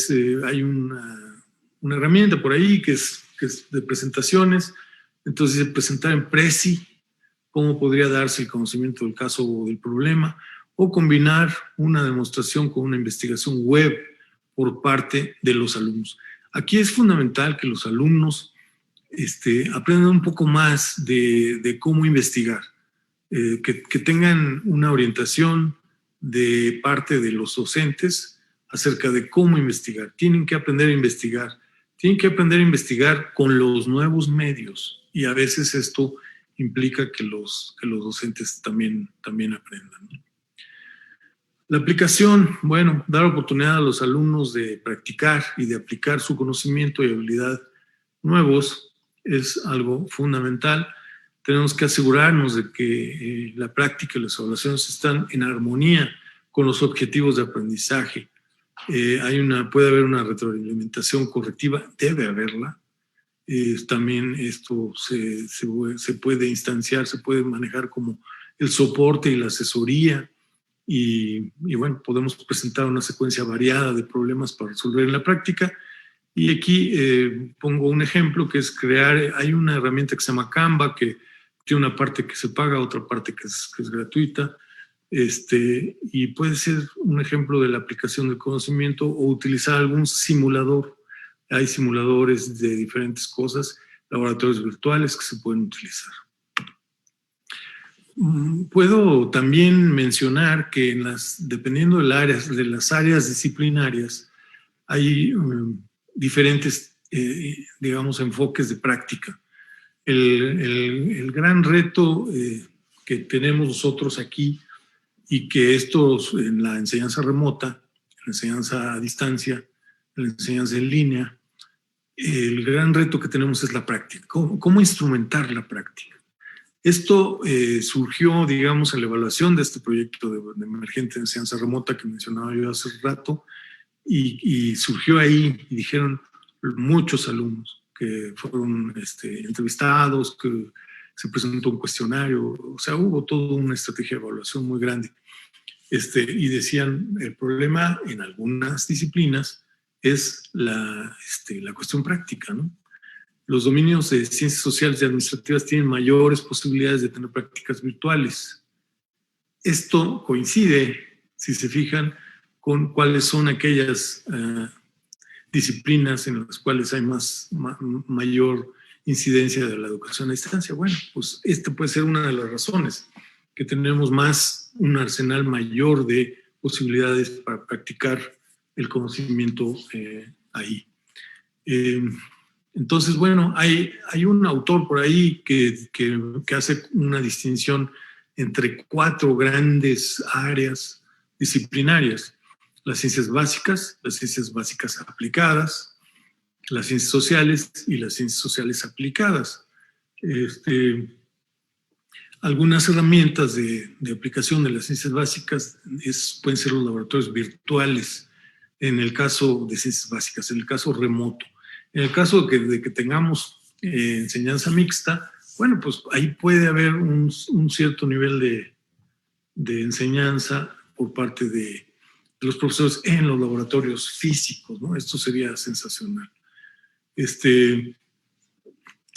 hay una herramienta por ahí que es de presentaciones. Entonces, presentar en Prezi cómo podría darse el conocimiento del caso o del problema, o combinar una demostración con una investigación web por parte de los alumnos. Aquí es fundamental que los alumnos aprendan un poco más de cómo investigar, que tengan una orientación de parte de los docentes acerca de cómo investigar. Tienen que aprender a investigar. Tienen que aprender a investigar con los nuevos medios, y a veces esto implica que los docentes también aprendan. La aplicación, bueno, dar oportunidad a los alumnos de practicar y de aplicar su conocimiento y habilidad nuevos es algo fundamental. Tenemos que asegurarnos de que la práctica y las evaluaciones están en armonía con los objetivos de aprendizaje. Puede haber una retroalimentación correctiva, debe haberla. También esto se puede instanciar, se puede manejar como el soporte y la asesoría, y bueno, podemos presentar una secuencia variada de problemas para resolver en la práctica. Y aquí pongo un ejemplo que es hay una herramienta que se llama Canva, que tiene una parte que se paga, otra parte que es gratuita, y puede ser un ejemplo de la aplicación del conocimiento, o utilizar algún simulador. Hay simuladores de diferentes cosas, laboratorios virtuales que se pueden utilizar. Puedo también mencionar que dependiendo de las áreas disciplinarias, hay diferentes, digamos, enfoques de práctica. El gran reto que tenemos nosotros aquí, y que estos en la enseñanza remota, en la enseñanza a distancia, en la enseñanza en línea, el gran reto que tenemos es la práctica. ¿Cómo instrumentar la práctica? Esto surgió, digamos, en la evaluación de este proyecto de emergente enseñanza remota que mencionaba yo hace rato, y surgió ahí, y dijeron muchos alumnos que fueron entrevistados, que se presentó un cuestionario, o sea, hubo toda una estrategia de evaluación muy grande. Y decían, el problema en algunas disciplinas es la cuestión práctica, ¿no? los dominios de ciencias sociales y administrativas tienen mayores posibilidades de tener prácticas virtuales. Esto coincide, si se fijan, con cuáles son aquellas disciplinas en las cuales hay mayor incidencia de la educación a distancia. Bueno, pues esta puede ser una de las razones, que tenemos un arsenal mayor de posibilidades para practicar el conocimiento ahí. Entonces, bueno, hay un autor por ahí que hace una distinción entre 4 grandes áreas disciplinarias: las ciencias básicas aplicadas, las ciencias sociales y las ciencias sociales aplicadas. Algunas herramientas de aplicación de las ciencias básicas pueden ser los laboratorios virtuales, en el caso de ciencias básicas, en el caso remoto. En el caso de que tengamos enseñanza mixta, bueno, pues ahí puede haber un cierto nivel de enseñanza por parte de los profesores en los laboratorios físicos, ¿no? Esto sería sensacional.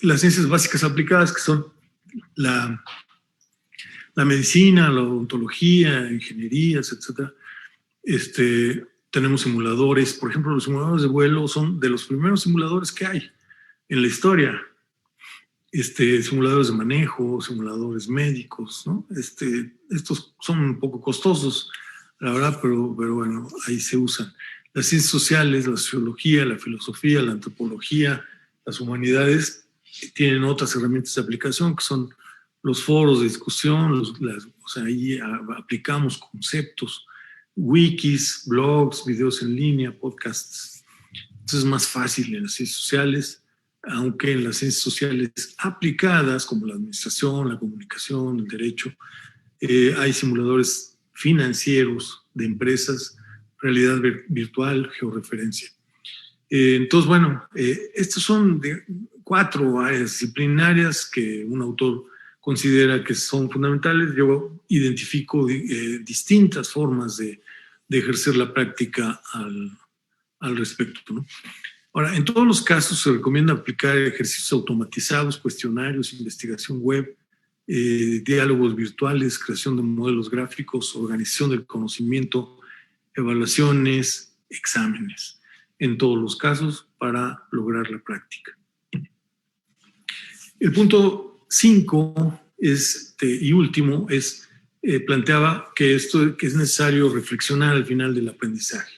Las ciencias básicas aplicadas, que son la medicina, la odontología, ingenierías, etc. Tenemos simuladores. Por ejemplo, los simuladores de vuelo son de los primeros simuladores que hay en la historia. Simuladores de manejo, simuladores médicos, ¿no? Estos son un poco costosos, la verdad, pero bueno, ahí se usan. Las ciencias sociales, la sociología, la filosofía, la antropología, las humanidades tienen otras herramientas de aplicación, que son los foros de discusión, o sea, ahí aplicamos conceptos, wikis, blogs, videos en línea, podcasts. Entonces es más fácil en las ciencias sociales, aunque en las ciencias sociales aplicadas, como la administración, la comunicación, el derecho, hay simuladores financieros de empresas, realidad virtual, georreferencia. Entonces, bueno, estas son 4 áreas disciplinarias que un autor considera que son fundamentales. Yo identifico distintas formas de ejercer la práctica al respecto, ¿no? Ahora, en todos los casos se recomienda aplicar ejercicios automatizados, cuestionarios, investigación web, diálogos virtuales, creación de modelos gráficos, organización del conocimiento, evaluaciones, exámenes, en todos los casos para lograr la práctica. El punto 5 y último planteaba que es necesario reflexionar al final del aprendizaje.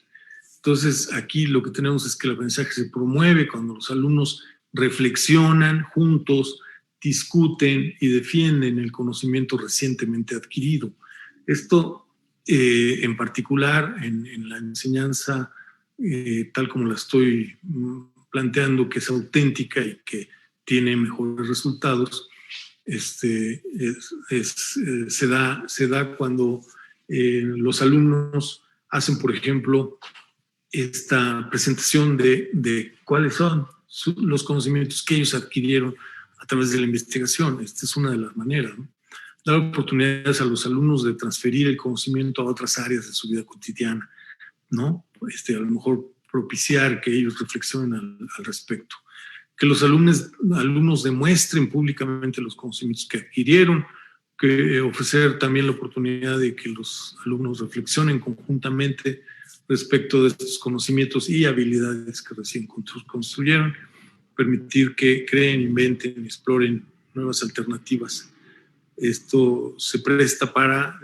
Entonces, aquí lo que tenemos es que el aprendizaje se promueve cuando los alumnos reflexionan juntos, discuten y defienden el conocimiento recientemente adquirido. Esto, en particular, en la enseñanza, tal como la estoy planteando, que es auténtica y que tiene mejores resultados, se da cuando los alumnos hacen, por ejemplo, esta presentación de cuáles son los conocimientos que ellos adquirieron a través de la investigación. Esta es una de las maneras, ¿no? Dar oportunidades a los alumnos de transferir el conocimiento a otras áreas de su vida cotidiana, ¿no? A lo mejor propiciar que ellos reflexionen al respecto. Que los alumnos demuestren públicamente los conocimientos que adquirieron, que ofrecer también la oportunidad de que los alumnos reflexionen conjuntamente respecto de estos conocimientos y habilidades que recién construyeron, permitir que creen, inventen, exploren nuevas alternativas. Esto se presta para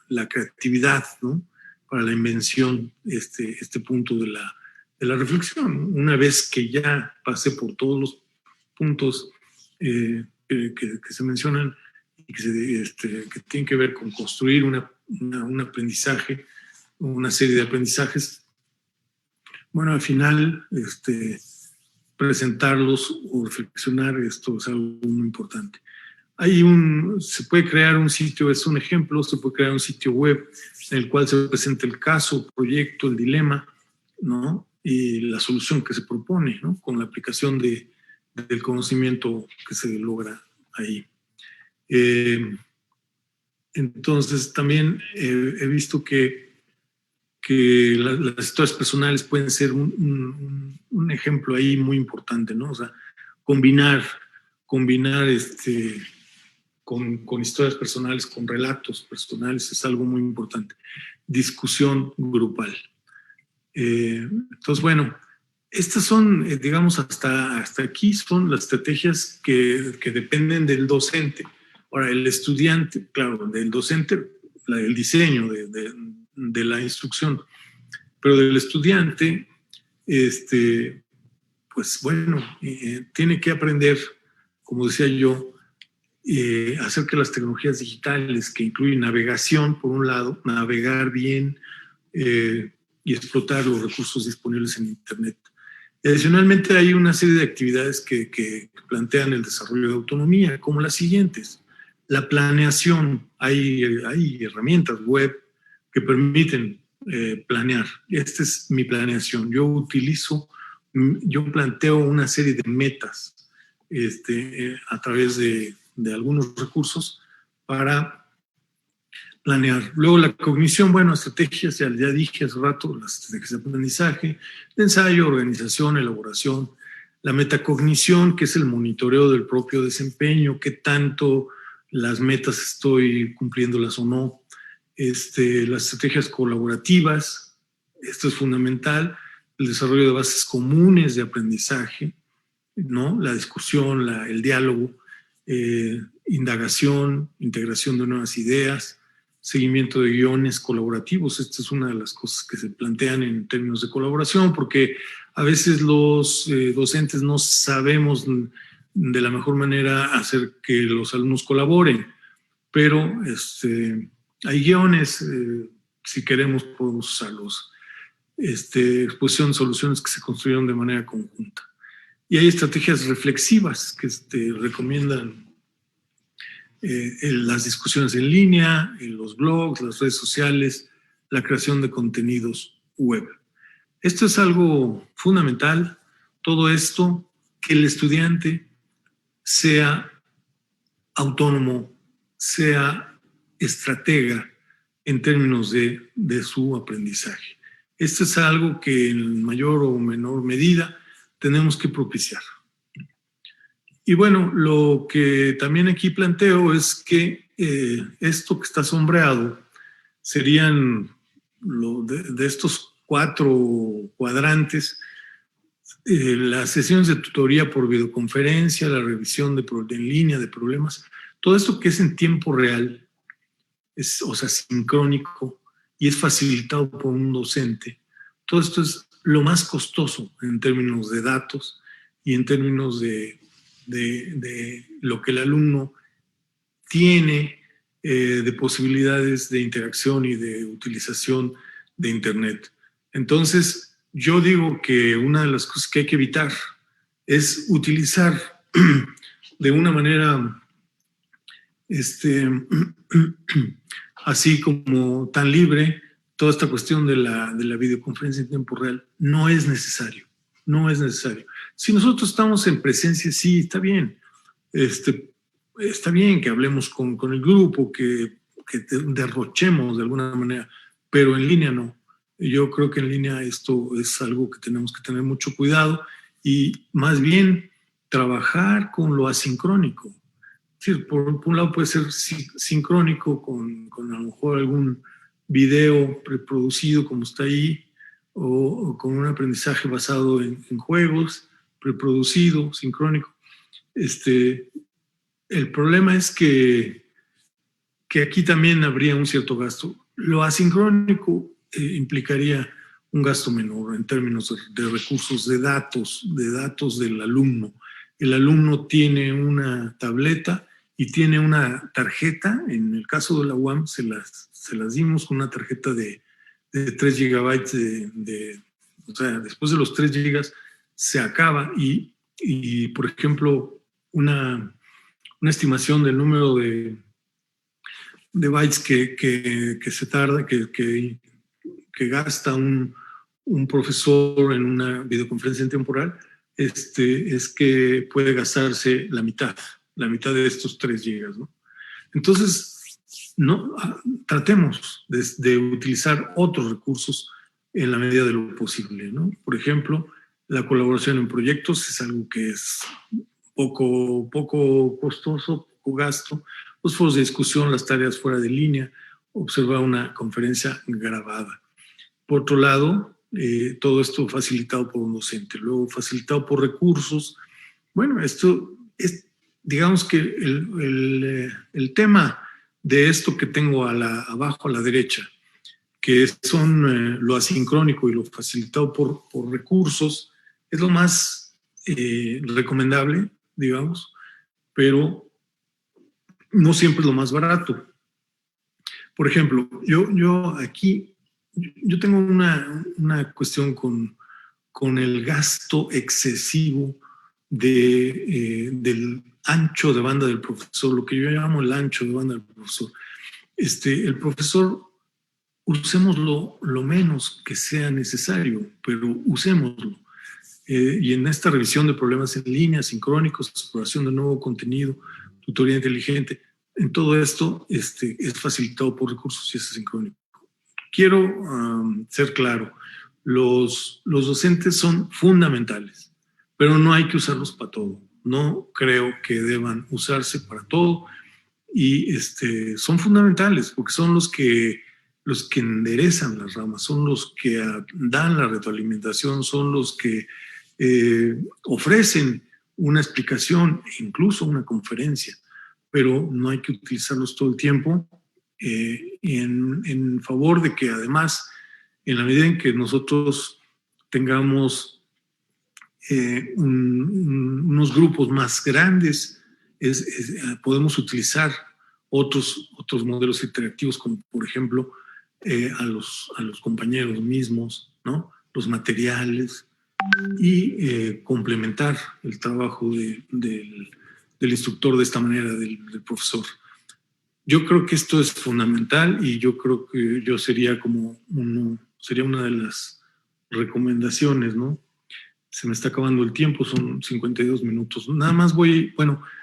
la creatividad, ¿no? Para la invención, este punto de la reflexión. Una vez que ya pasé por todos los puntos que se mencionan y que tienen que ver con construir un aprendizaje, una serie de aprendizajes, bueno, al final presentarlos o reflexionar, esto es algo muy importante. Se puede crear un sitio, es un ejemplo, se puede crear un sitio web en el cual se presenta el caso, el proyecto, el dilema, ¿no? Y la solución que se propone, ¿no? Con la aplicación del conocimiento que se logra ahí. Entonces, también he visto que las historias personales pueden ser un ejemplo ahí muy importante, ¿no? O sea, combinar con historias personales, con relatos personales, es algo muy importante. Discusión grupal. Entonces, bueno, estas son, digamos, hasta aquí son las estrategias que dependen del docente. Ahora, el estudiante, claro, del docente, el diseño de la instrucción, pero del estudiante, pues bueno, tiene que aprender, como decía yo, hacer que las tecnologías digitales, que incluyen navegación, por un lado, navegar bien y explotar los recursos disponibles en Internet. Adicionalmente, hay una serie de actividades que plantean el desarrollo de autonomía, como las siguientes. La planeación. Hay herramientas web que permiten planear. Esta es mi planeación. Yo planteo una serie de metas a través de algunos recursos para planear. Luego la cognición, bueno, estrategias, ya dije hace rato, las estrategias de aprendizaje, de ensayo, organización, elaboración. La metacognición, que es el monitoreo del propio desempeño, qué tanto las metas estoy cumpliéndolas o no. Las estrategias colaborativas, esto es fundamental. El desarrollo de bases comunes de aprendizaje, ¿no? La discusión, el diálogo, indagación, integración de nuevas ideas, seguimiento de guiones colaborativos. Esta es una de las cosas que se plantean en términos de colaboración, porque a veces los docentes no sabemos de la mejor manera hacer que los alumnos colaboren, pero hay guiones, si queremos podemos usarlos. Exposición de soluciones que se construyeron de manera conjunta. Y hay estrategias reflexivas que recomiendan las discusiones en línea, los blogs, las redes sociales, la creación de contenidos web. Esto es algo fundamental, todo esto, que el estudiante sea autónomo, sea estratega en términos de su aprendizaje. Esto es algo que en mayor o menor medida tenemos que propiciar. Y bueno, lo que también aquí planteo es que esto que está sombreado serían de estos 4 cuadrantes, las sesiones de tutoría por videoconferencia, la revisión en línea de problemas, todo esto que es en tiempo real, o sea, sincrónico, y es facilitado por un docente. Todo esto es lo más costoso en términos de datos y en términos de lo que el alumno tiene de posibilidades de interacción y de utilización de Internet. Entonces, yo digo que una de las cosas que hay que evitar es utilizar de una manera así como tan libre toda esta cuestión de la videoconferencia en tiempo real. No es necesario. Si nosotros estamos en presencia, sí, está bien. Está bien que hablemos con el grupo, que derrochemos de alguna manera, pero en línea no. Yo creo que en línea esto es algo que tenemos que tener mucho cuidado y más bien trabajar con lo asincrónico. Es decir, por un lado puede ser sincrónico con a lo mejor algún video preproducido como está ahí, o con un aprendizaje basado en juegos, preproducido, sincrónico. El problema es que aquí también habría un cierto gasto. Lo asincrónico implicaría un gasto menor en términos de recursos, de datos del alumno. El alumno tiene una tableta y tiene una tarjeta. En el caso de la UAM se las dimos con una tarjeta de 3 gigabytes o sea, después de los 3 gigas se acaba y por ejemplo, una estimación del número de bytes que se tarda, que gasta un profesor en una videoconferencia en tiempo real, es que puede gastarse la mitad de estos 3 gigas, ¿no? Entonces, tratemos de utilizar otros recursos en la medida de lo posible, ¿no? Por ejemplo, la colaboración en proyectos es algo que es poco costoso, poco gasto, los foros de discusión, las tareas fuera de línea, observar una conferencia grabada. Por otro lado, todo esto facilitado por un docente, luego facilitado por recursos. Bueno, esto es, digamos que el tema de esto que tengo abajo a la derecha, que son lo asincrónico y lo facilitado por recursos, es lo más recomendable, digamos, pero no siempre es lo más barato. Por ejemplo, yo aquí, yo tengo una cuestión con el gasto excesivo del ancho de banda del profesor, lo que yo llamo el ancho de banda del profesor. El profesor, usémoslo lo menos que sea necesario, pero usémoslo. Y en esta revisión de problemas en línea, sincrónicos, exploración de nuevo contenido, tutoría inteligente, en todo esto es facilitado por recursos y es sincrónico. Quiero ser claro, los docentes son fundamentales, pero no hay que usarlos para todo. No creo que deban usarse para todo y son fundamentales porque son los que enderezan las ramas, son los que dan la retroalimentación, son los que ofrecen una explicación e incluso una conferencia, pero no hay que utilizarlos todo el tiempo en favor de que además, en la medida en que nosotros tengamos unos grupos más grandes, podemos utilizar otros modelos interactivos, como por ejemplo a los compañeros mismos, ¿no? Los materiales, y complementar el trabajo del instructor de esta manera, del profesor. Yo creo que esto es fundamental y yo creo que sería una de las recomendaciones, ¿no? Se me está acabando el tiempo, son 52 minutos. Nada más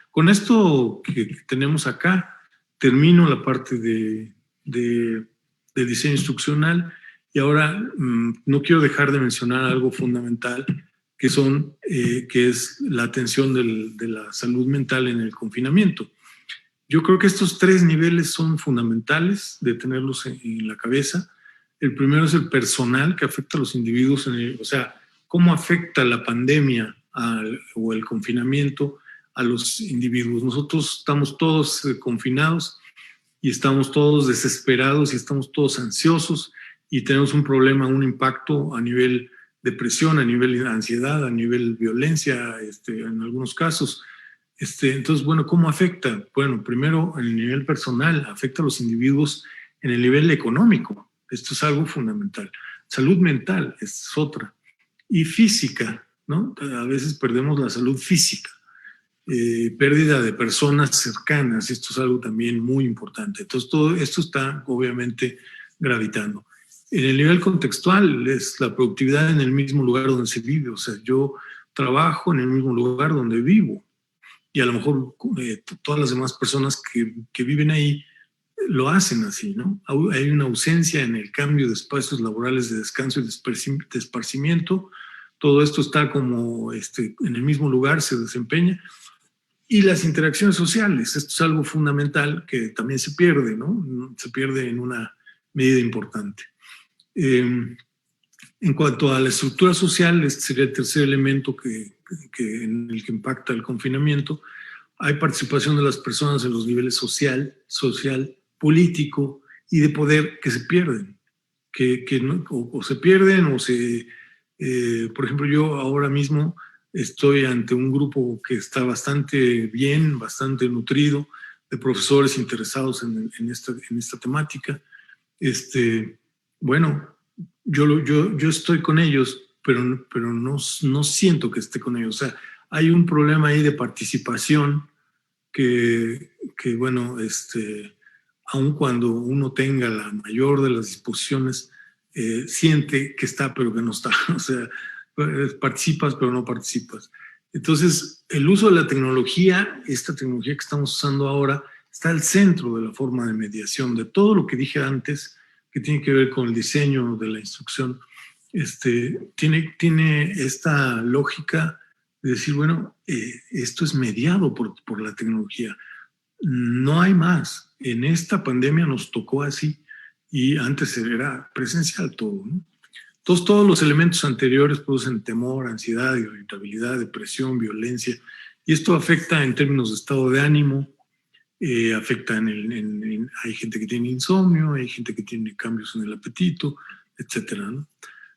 con esto que tenemos acá, termino la parte de diseño instruccional y ahora no quiero dejar de mencionar algo fundamental que es la atención de la salud mental en el confinamiento. Yo creo que estos 3 niveles son fundamentales de tenerlos en la cabeza. El primero es el personal, que afecta a los individuos, o sea, cómo afecta la pandemia o el confinamiento a los individuos. Nosotros estamos todos confinados y estamos todos desesperados y estamos todos ansiosos y tenemos un problema, un impacto a nivel depresión, a nivel ansiedad, a nivel violencia, en algunos casos. Entonces, bueno, ¿cómo afecta? Bueno, primero, en el nivel personal, afecta a los individuos en el nivel económico. Esto es algo fundamental. Salud mental es otra. Y física, ¿no? A veces perdemos la salud física. Pérdida de personas cercanas, esto es algo también muy importante. Entonces, todo esto está obviamente gravitando. En el nivel contextual es la productividad en el mismo lugar donde se vive. O sea, yo trabajo en el mismo lugar donde vivo. Y a lo mejor todas las demás personas que viven ahí lo hacen así, ¿no? Hay una ausencia en el cambio de espacios laborales de descanso y de esparcimiento. Todo esto está como en el mismo lugar, se desempeña. Y las interacciones sociales, esto es algo fundamental que también se pierde, ¿no? Se pierde en una medida importante. En cuanto a la estructura social, este sería el tercer elemento en el que impacta el confinamiento. Hay participación de las personas en los niveles social, político y de poder que se pierden, que no, o se pierden o se... por ejemplo, yo ahora mismo estoy ante un grupo que está bastante bien, bastante nutrido, de profesores interesados en esta temática. Bueno, yo estoy con ellos, pero no siento que esté con ellos. O sea, hay un problema ahí de participación que bueno, aun cuando uno tenga la mayor de las disposiciones, siente que está, pero que no está. O sea, participas, pero no participas. Entonces, el uso de la tecnología, esta tecnología que estamos usando ahora, está al centro de la forma de mediación, de todo lo que dije antes, que tiene que ver con el diseño de la instrucción. Tiene esta lógica de decir, bueno, esto es mediado por la tecnología. No hay más. En esta pandemia nos tocó así y antes era presencial todo, ¿no? Entonces, todos los elementos anteriores producen temor, ansiedad, irritabilidad, depresión, violencia, y esto afecta en términos de estado de ánimo, afecta hay gente que tiene insomnio, hay gente que tiene cambios en el apetito, etcétera, ¿no?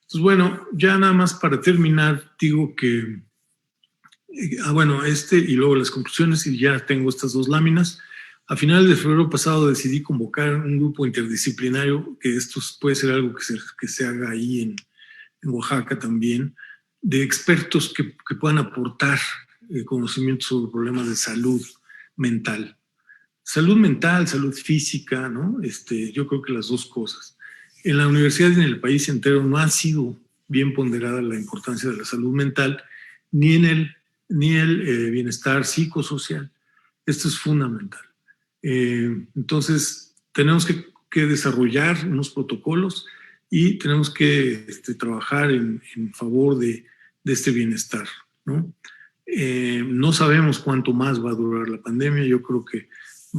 Entonces, bueno, ya nada más para terminar, digo que, bueno, y luego las conclusiones, y ya tengo estas dos láminas. A finales de febrero pasado decidí convocar un grupo interdisciplinario, que esto puede ser algo que se haga ahí en Oaxaca también, de expertos que puedan aportar conocimientos sobre problemas de salud mental. Salud mental, salud física, ¿no? Yo creo que las dos cosas. En la universidad y en el país entero no ha sido bien ponderada la importancia de la salud mental, ni el bienestar psicosocial. Esto es fundamental. Entonces, tenemos que desarrollar unos protocolos y tenemos que trabajar en favor de este bienestar, ¿no? No sabemos cuánto más va a durar la pandemia. Yo creo que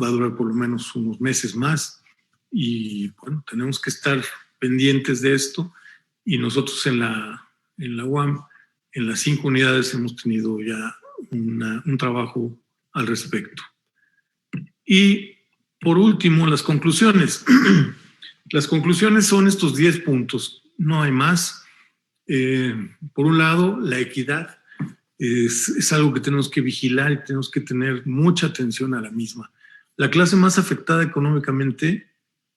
va a durar por lo menos unos meses más y, bueno, tenemos que estar pendientes de esto, y nosotros en la UAM, en las 5 unidades, hemos tenido ya un trabajo al respecto. Y por último, las conclusiones. Las conclusiones son estos 10 puntos, no hay más. Por un lado, la equidad es algo que tenemos que vigilar y tenemos que tener mucha atención a la misma. La clase más afectada económicamente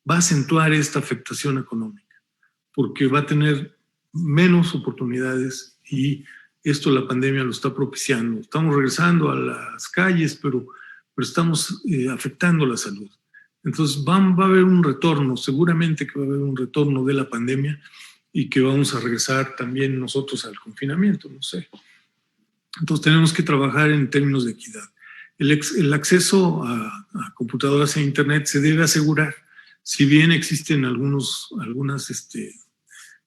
va a acentuar esta afectación económica porque va a tener menos oportunidades, y esto la pandemia lo está propiciando. Estamos regresando a las calles, pero estamos afectando la salud. Entonces va a haber un retorno, seguramente que va a haber un retorno de la pandemia y que vamos a regresar también nosotros al confinamiento, no sé. Entonces tenemos que trabajar en términos de equidad. El acceso a computadoras e internet se debe asegurar. Si bien existen algunas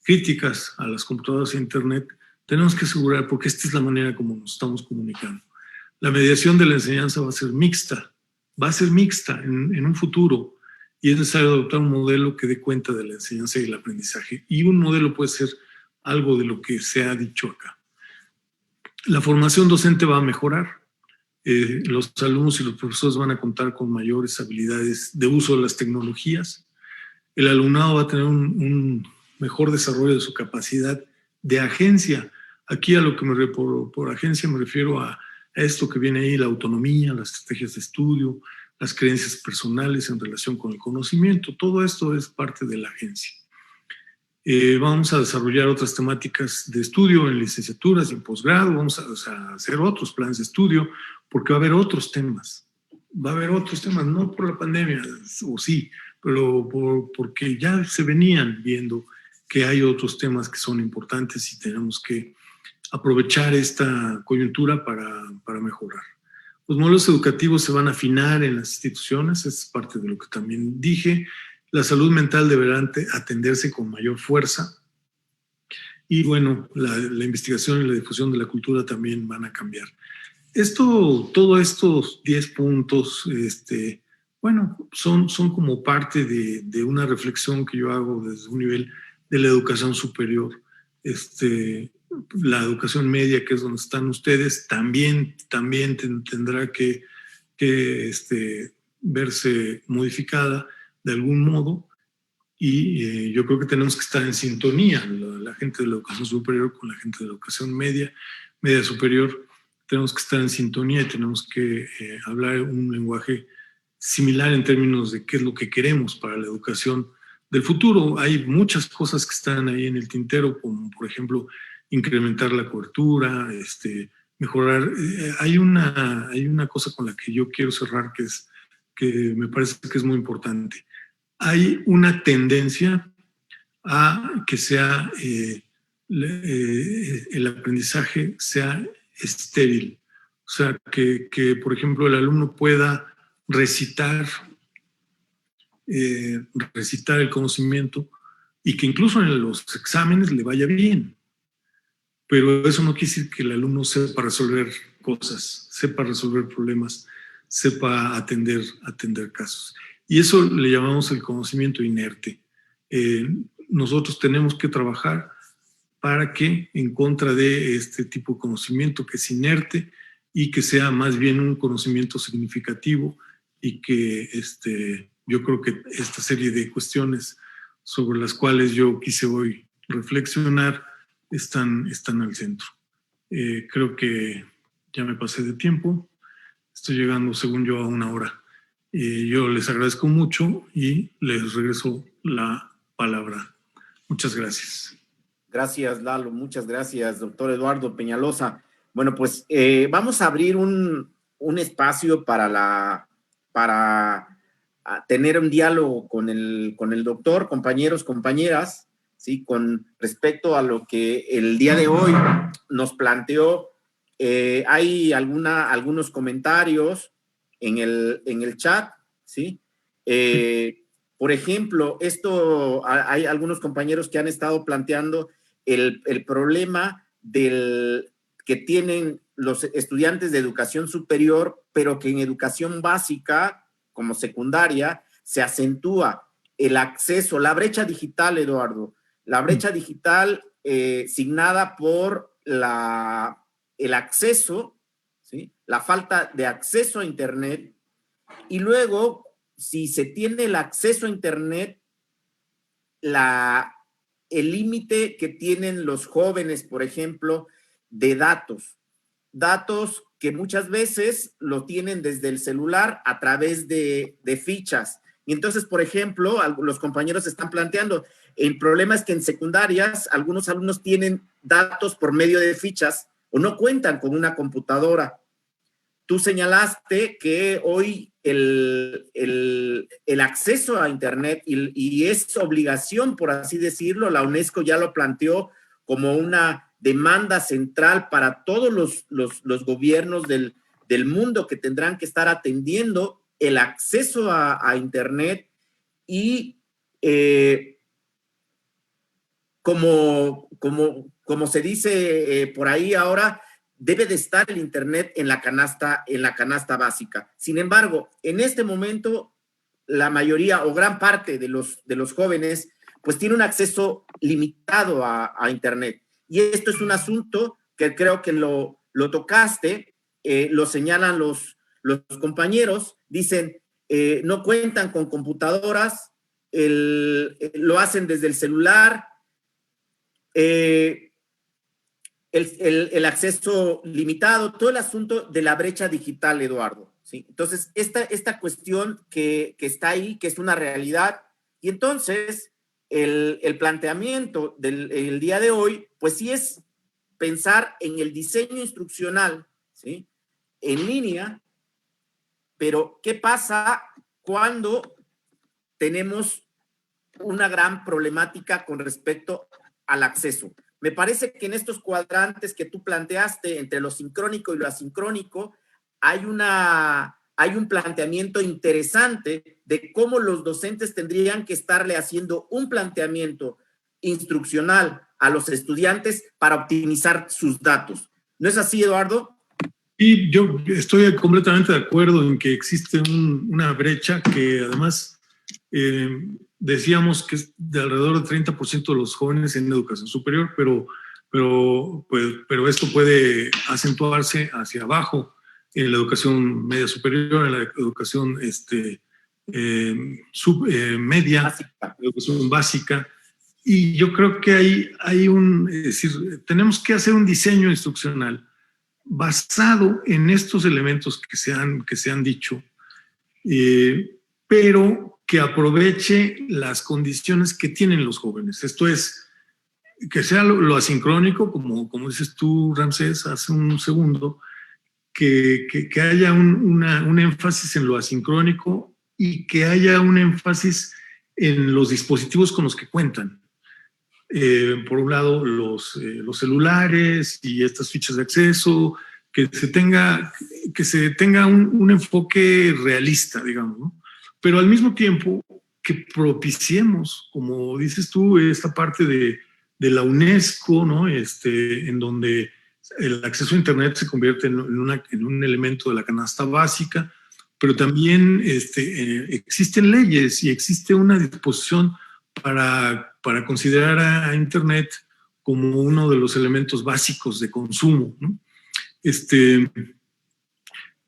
críticas a las computadoras e internet, tenemos que asegurar, porque esta es la manera como nos estamos comunicando. La mediación de la enseñanza va a ser mixta en un futuro, y es necesario adoptar un modelo que dé cuenta de la enseñanza y el aprendizaje, y un modelo puede ser algo de lo que se ha dicho acá. La formación docente va a mejorar. Los alumnos y los profesores van a contar con mayores habilidades de uso de las tecnologías. El alumnado va a tener un mejor desarrollo de su capacidad de agencia. Aquí a lo que por agencia me refiero a esto que viene ahí, la autonomía, las estrategias de estudio, las creencias personales en relación con el conocimiento. Todo esto es parte de la agencia. Vamos a desarrollar otras temáticas de estudio en licenciaturas y en posgrado. Vamos a hacer otros planes de estudio, porque va a haber otros temas. Va a haber otros temas, no por la pandemia, o sí, pero porque ya se venían viendo que hay otros temas que son importantes y tenemos que aprovechar esta coyuntura para mejorar. Los modelos educativos se van a afinar en las instituciones, es parte de lo que también dije. La salud mental deberá atenderse con mayor fuerza. Y bueno, la investigación y la difusión de la cultura también van a cambiar. Todos estos 10 puntos, bueno, son como parte de una reflexión que yo hago desde un nivel de la educación superior. La educación media, que es donde están ustedes, también tendrá que verse modificada de algún modo, y yo creo que tenemos que estar en sintonía, la gente de la educación superior con la gente de la educación media superior. Tenemos que estar en sintonía y tenemos que hablar un lenguaje similar en términos de qué es lo que queremos para la educación del futuro. Hay muchas cosas que están ahí en el tintero, como por ejemplo incrementar la cobertura, mejorar. Hay una cosa con la que yo quiero cerrar que me parece que es muy importante. Hay una tendencia a que sea el aprendizaje sea estéril. O sea, que por ejemplo el alumno pueda recitar el conocimiento y que incluso en los exámenes le vaya bien. pero eso no quiere decir que el alumno sepa resolver cosas, sepa resolver problemas, sepa atender casos. Y eso le llamamos el conocimiento inerte. Nosotros tenemos que trabajar para que, en contra de este tipo de conocimiento que es inerte y que sea más bien un conocimiento significativo, y que yo creo que esta serie de cuestiones sobre las cuales yo quise hoy reflexionar están al centro. Creo que ya me pasé de tiempo. Estoy llegando, según yo, a 1 hora. Yo les agradezco mucho y les regreso la palabra. Muchas gracias. Gracias, Lalo. Muchas gracias, doctor Eduardo Peñalosa. Bueno, pues vamos a abrir un espacio para tener un diálogo con el doctor, compañeros, compañeras, ¿sí? Con respecto a lo que el día de hoy nos planteó. Hay algunos comentarios en el chat, ¿sí? Por ejemplo, hay algunos compañeros que han estado planteando el problema que tienen los estudiantes de educación superior, pero que en educación básica, como secundaria, se acentúa el acceso, la brecha digital, Eduardo, la brecha digital signada por el acceso, ¿sí? La falta de acceso a Internet, y luego, si se tiene el acceso a Internet, el límite que tienen los jóvenes, por ejemplo, de datos que muchas veces lo tienen desde el celular a través de fichas. Y entonces, por ejemplo, los compañeros están planteando, el problema es que en secundarias algunos alumnos tienen datos por medio de fichas o no cuentan con una computadora. Tú señalaste que hoy el acceso a Internet y es obligación, por así decirlo, la UNESCO ya lo planteó como una demanda central para todos los gobiernos del mundo, que tendrán que estar atendiendo el acceso a Internet, y como se dice por ahí ahora, debe de estar el Internet en la canasta básica. Sin embargo, en este momento, la mayoría o gran parte de los jóvenes pues tiene un acceso limitado a Internet. Y esto es un asunto que creo que lo tocaste, lo señalan los compañeros, dicen, no cuentan con computadoras, lo hacen desde el celular, el acceso limitado, todo el asunto de la brecha digital, Eduardo, ¿sí? Entonces, esta cuestión que está ahí, que es una realidad, y entonces el planteamiento del día de hoy, pues sí es pensar en el diseño instruccional, ¿sí? En línea, pero ¿qué pasa cuando tenemos una gran problemática con respecto al acceso? Me parece que en estos cuadrantes que tú planteaste entre lo sincrónico y lo asincrónico, hay un planteamiento interesante de cómo los docentes tendrían que estarle haciendo un planteamiento instruccional a los estudiantes para optimizar sus datos. ¿No es así, Eduardo? Y yo estoy completamente de acuerdo en que existe una brecha que además decíamos que es de alrededor del 30% de los jóvenes en educación superior, pero esto puede acentuarse hacia abajo en la educación media superior, en la educación media, Básica. educación básica. Y yo creo que es decir, tenemos que hacer un diseño instruccional basado en estos elementos que se han dicho, pero que aproveche las condiciones que tienen los jóvenes. Esto es, que sea lo asincrónico, como dices tú, Ramsés, hace un segundo, que haya un énfasis en lo asincrónico y que haya un énfasis en los dispositivos con los que cuentan. Por un lado, los celulares y estas fichas de acceso, que se tenga un enfoque realista, digamos, ¿no? Pero al mismo tiempo que propiciemos, como dices tú, esta parte de de la UNESCO, ¿no? En donde el acceso a Internet se convierte en un elemento de la canasta básica, pero también existen leyes y existe una disposición para considerar a Internet como uno de los elementos básicos de consumo, ¿no?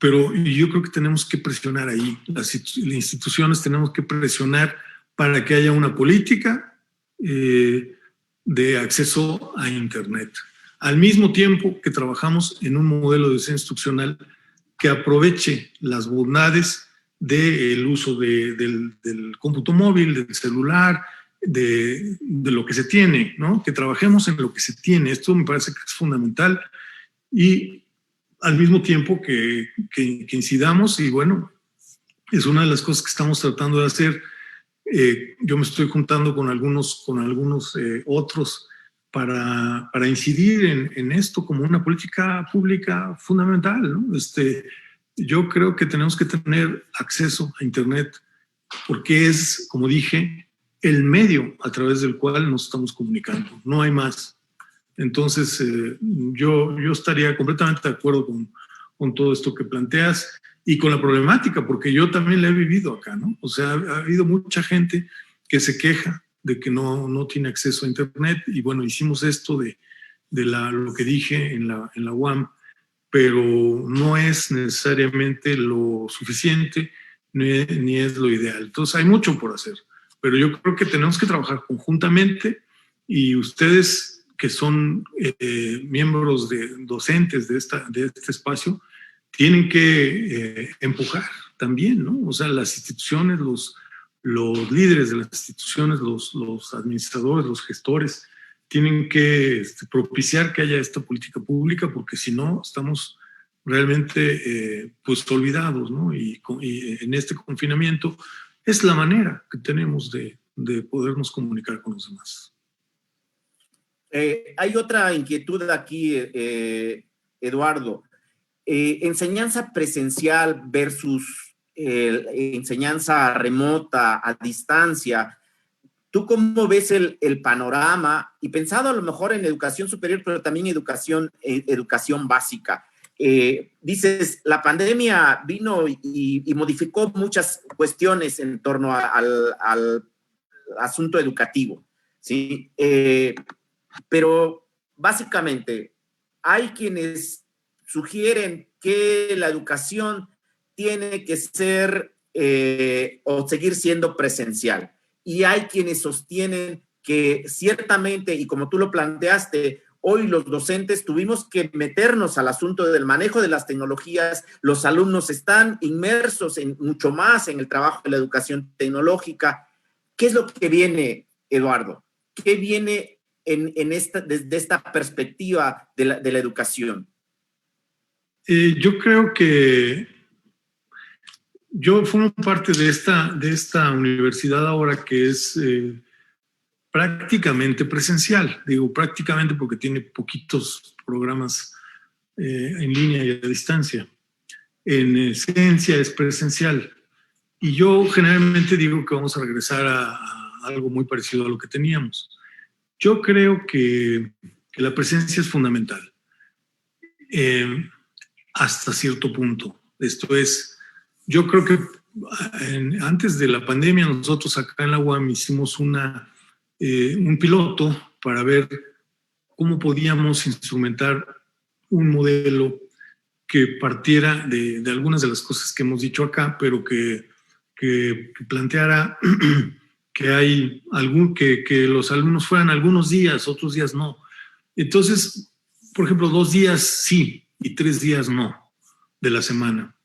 Pero yo creo que tenemos que presionar ahí, las instituciones tenemos que presionar para que haya una política de acceso a Internet. Al mismo tiempo que trabajamos en un modelo de diseño instruccional que aproveche las bondades del uso del cómputo móvil, del celular, de lo que se tiene, ¿no? Que trabajemos en lo que se tiene. Esto me parece que es fundamental y al mismo tiempo que incidamos, y bueno, es una de las cosas que estamos tratando de hacer. Yo me estoy juntando con algunos otros para incidir en esto como una política pública fundamental, ¿no? Yo creo que tenemos que tener acceso a Internet porque es, como dije, el medio a través del cual nos estamos comunicando. No hay más. Entonces, yo estaría completamente de acuerdo con todo esto que planteas y con la problemática, porque yo también la he vivido acá, ¿no? O sea, ha habido mucha gente que se queja de que no tiene acceso a Internet y bueno, hicimos esto de lo que dije en la UAM, pero no es necesariamente lo suficiente ni es lo ideal. Entonces, hay mucho por hacer, pero yo creo que tenemos que trabajar conjuntamente y ustedes que son miembros docentes de este espacio, tienen que empujar también, ¿no? O sea, las instituciones, los líderes de las instituciones, los administradores, los gestores, tienen que propiciar que haya esta política pública, porque si no, estamos realmente pues olvidados, ¿no? Y en este confinamiento es la manera que tenemos de podernos comunicar con los demás. Hay otra inquietud aquí, Eduardo. Enseñanza presencial versus enseñanza remota, a distancia. ¿Tú cómo ves el panorama? Y pensado a lo mejor en educación superior, pero también educación básica. Dices, la pandemia vino y modificó muchas cuestiones en torno al asunto educativo, ¿sí? Pero básicamente hay quienes sugieren que la educación tiene que ser o seguir siendo presencial. Y hay quienes sostienen que ciertamente, y como tú lo planteaste, hoy los docentes tuvimos que meternos al asunto del manejo de las tecnologías. Los alumnos están inmersos mucho más en el trabajo de la educación tecnológica. ¿Qué es lo que viene, Eduardo? ¿Qué viene desde esta perspectiva de la educación? Yo creo que yo formo parte de esta universidad ahora que es prácticamente presencial. Digo prácticamente porque tiene poquitos programas en línea y a distancia. En esencia es presencial. Y yo generalmente digo que vamos a regresar a algo muy parecido a lo que teníamos. Yo creo que la presencia es fundamental hasta cierto punto. Esto es, yo creo que antes de la pandemia nosotros acá en la UAM hicimos un piloto para ver cómo podíamos instrumentar un modelo que partiera de algunas de las cosas que hemos dicho acá, pero que planteara que que los alumnos fueran algunos días, otros días no. Entonces, por ejemplo, 2 días sí y 3 días no de la semana.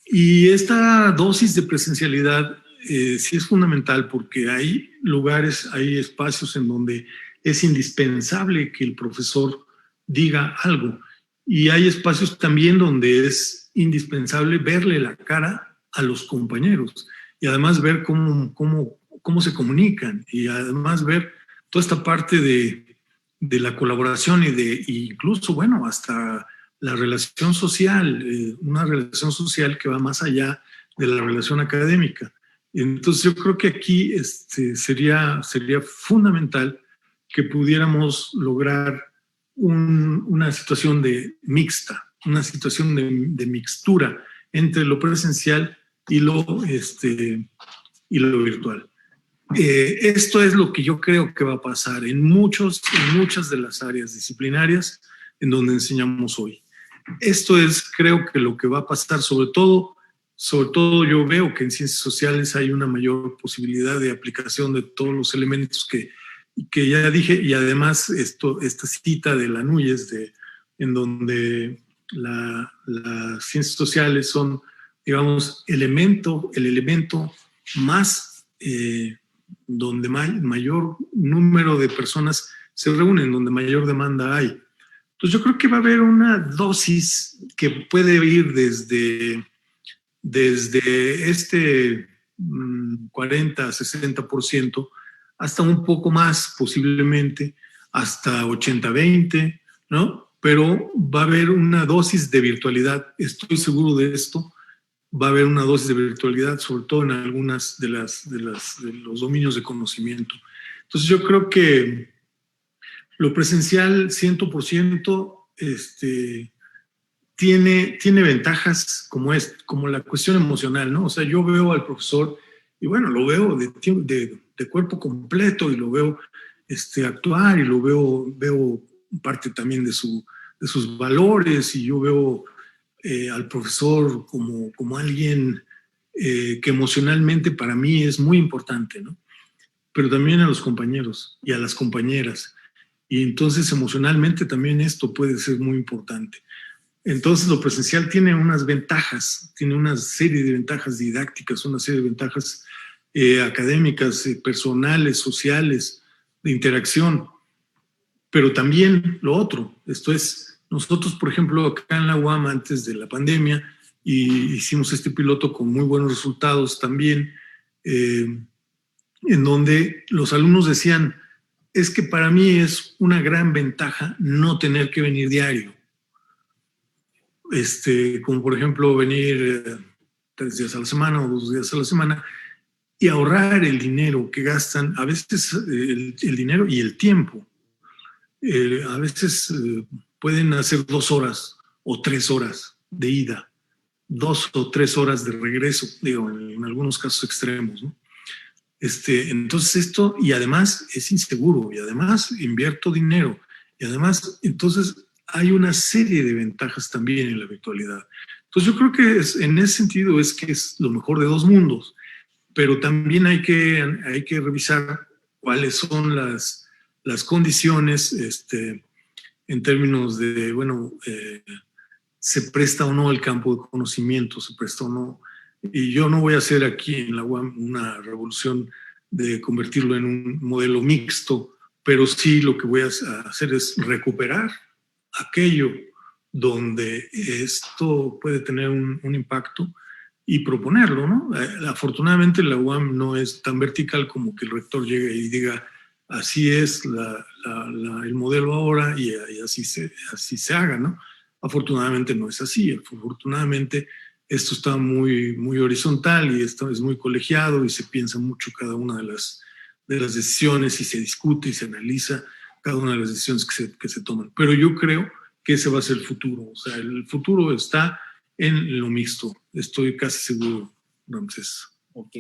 Y esta dosis de presencialidad sí es fundamental porque hay lugares, hay espacios en donde es indispensable que el profesor diga algo. Y hay espacios también donde es indispensable verle la cara a los compañeros y además ver cómo se comunican y además ver toda esta parte de la colaboración y incluso, bueno, hasta la relación social, una relación social que va más allá de la relación académica. Entonces yo creo que aquí sería fundamental que pudiéramos lograr una situación mixta, una situación de mixtura entre lo presencial y lo virtual. Esto es lo que yo creo que va a pasar en muchas de las áreas disciplinarias en donde enseñamos hoy. Esto es, creo que lo que va a pasar, sobre todo yo veo que en ciencias sociales hay una mayor posibilidad de aplicación de todos los elementos que ya dije, y además esta cita de la Núñez, en donde las ciencias sociales son, digamos, el elemento más donde mayor número de personas se reúnen, donde mayor demanda hay. Entonces yo creo que va a haber una dosis que puede ir desde 40-60% hasta un poco más, posiblemente hasta 80-20, ¿no? Pero va a haber una dosis de virtualidad, estoy seguro de esto. Va a haber una dosis de virtualidad, sobre todo en algunas de los dominios de conocimiento. Entonces yo creo que lo presencial 100% tiene ventajas como la cuestión emocional, ¿no? O sea, yo veo al profesor y bueno, lo veo de cuerpo completo y lo veo actuar y lo veo parte también de sus valores, y yo veo al profesor como alguien que emocionalmente para mí es muy importante, ¿no? Pero también a los compañeros y a las compañeras. Y entonces emocionalmente también esto puede ser muy importante. Entonces lo presencial tiene unas ventajas, tiene una serie de ventajas didácticas, una serie de ventajas académicas, personales, sociales, de interacción. Pero también lo otro, esto es, nosotros, por ejemplo, acá en la UAM, antes de la pandemia, y hicimos este piloto con muy buenos resultados también, en donde los alumnos decían, es que para mí es una gran ventaja no tener que venir diario. Como por ejemplo venir 3 días a la semana o 2 días a la semana, y ahorrar el dinero que gastan, a veces el dinero y el tiempo. A veces pueden hacer 2 horas o 3 horas de ida, 2 o 3 horas de regreso, digo, en algunos casos extremos, ¿no? Entonces esto, y además es inseguro, y además invierto dinero, y además, entonces hay una serie de ventajas también en la virtualidad. Entonces yo creo que en ese sentido es que es lo mejor de 2 mundos, pero también hay que revisar cuáles son las condiciones en términos de, bueno, se presta o no el campo de conocimiento, se presta o no. Y yo no voy a hacer aquí en la UAM una revolución de convertirlo en un modelo mixto, pero sí lo que voy a hacer es recuperar aquello donde esto puede tener un impacto y proponerlo, ¿no? Afortunadamente la UAM no es tan vertical como que el rector llegue y diga, así es el modelo ahora y así se haga, ¿no? Afortunadamente no es así. Afortunadamente esto está muy, muy horizontal y esto es muy colegiado y se piensa mucho cada una de las decisiones y se discute y se analiza cada una de las decisiones que se toman. Pero yo creo que ese va a ser el futuro. O sea, el futuro está en lo mixto. Estoy casi seguro, Ramsés. Ok.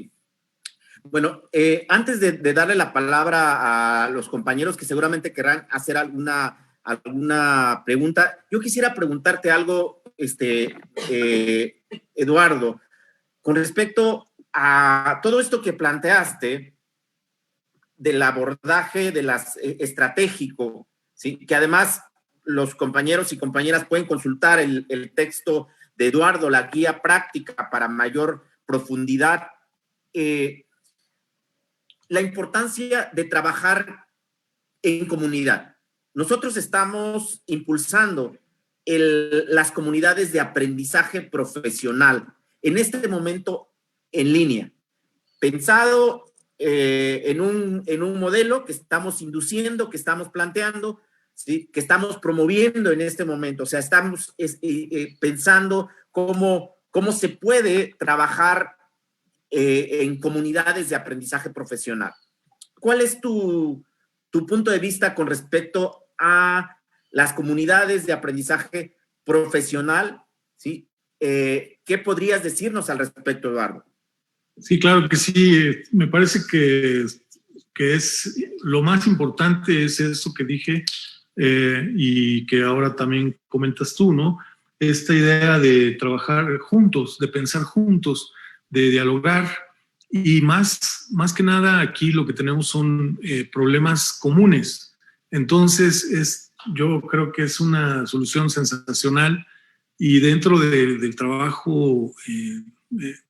Bueno, antes de darle la palabra a los compañeros que seguramente querrán hacer alguna pregunta, yo quisiera preguntarte algo, Eduardo, con respecto a todo esto que planteaste del abordaje de las estratégico, ¿sí? Que además los compañeros y compañeras pueden consultar el texto de Eduardo, la guía práctica para mayor profundidad. La importancia de trabajar en comunidad. Nosotros estamos impulsando las comunidades de aprendizaje profesional, en este momento en línea, pensado en un modelo que estamos induciendo, que estamos planteando, ¿sí? Que estamos promoviendo en este momento. O sea, estamos pensando cómo se puede trabajar en comunidades de aprendizaje profesional. ¿Cuál es tu tu punto de vista con respecto a las comunidades de aprendizaje profesional, ¿sí? ¿Qué podrías decirnos al respecto, Eduardo? Sí, claro que sí. Me parece que es lo más importante es eso que dije y que ahora también comentas tú, ¿no? Esta idea de trabajar juntos, de pensar juntos, de dialogar y más que nada aquí lo que tenemos son problemas comunes. Entonces, yo creo que es una solución sensacional y dentro del trabajo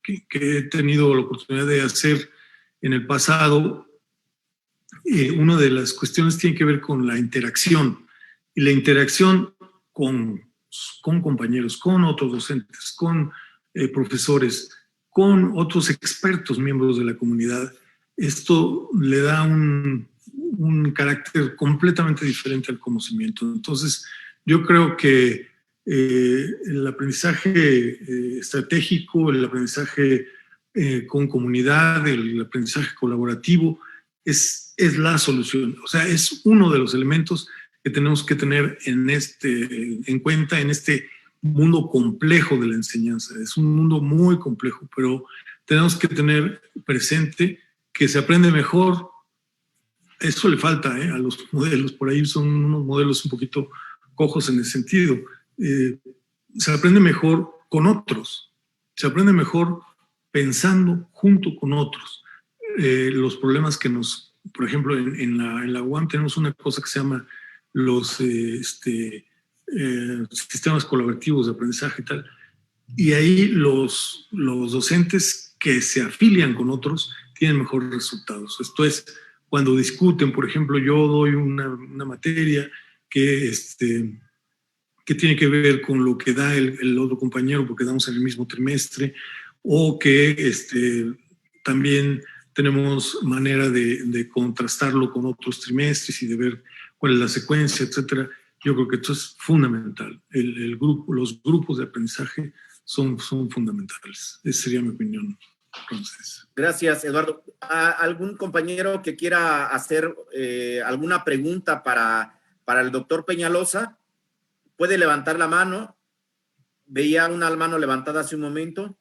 que he tenido la oportunidad de hacer en el pasado, una de las cuestiones tiene que ver con la interacción y la interacción con compañeros, con otros docentes, con profesores, con otros expertos miembros de la comunidad. Esto le da un carácter completamente diferente al conocimiento. Entonces, yo creo que el aprendizaje estratégico, el aprendizaje con comunidad, el aprendizaje colaborativo, es la solución. O sea, es uno de los elementos que tenemos que tener en cuenta en este mundo complejo de la enseñanza. Es un mundo muy complejo, pero tenemos que tener presente que se aprende mejor. Eso le falta a los modelos. Por ahí son unos modelos un poquito cojos en ese sentido. Se aprende mejor con otros. Se aprende mejor pensando junto con otros. Los problemas que por ejemplo, en la UAM tenemos una cosa que se llama los sistemas colaborativos de aprendizaje y tal, y ahí los docentes que se afilian con otros tienen mejores resultados. Esto es, cuando discuten, por ejemplo, yo doy una materia que tiene que ver con lo que da el otro compañero porque damos en el mismo trimestre, o que también tenemos manera de contrastarlo con otros trimestres y de ver cuál es la secuencia, etcétera. Yo creo que esto es fundamental. Los grupos de aprendizaje son fundamentales. Esa sería mi opinión, Ramsés. Gracias, Eduardo. ¿Algún compañero que quiera hacer alguna pregunta para el doctor Peñalosa? ¿Puede levantar la mano? Veía una mano levantada hace un momento.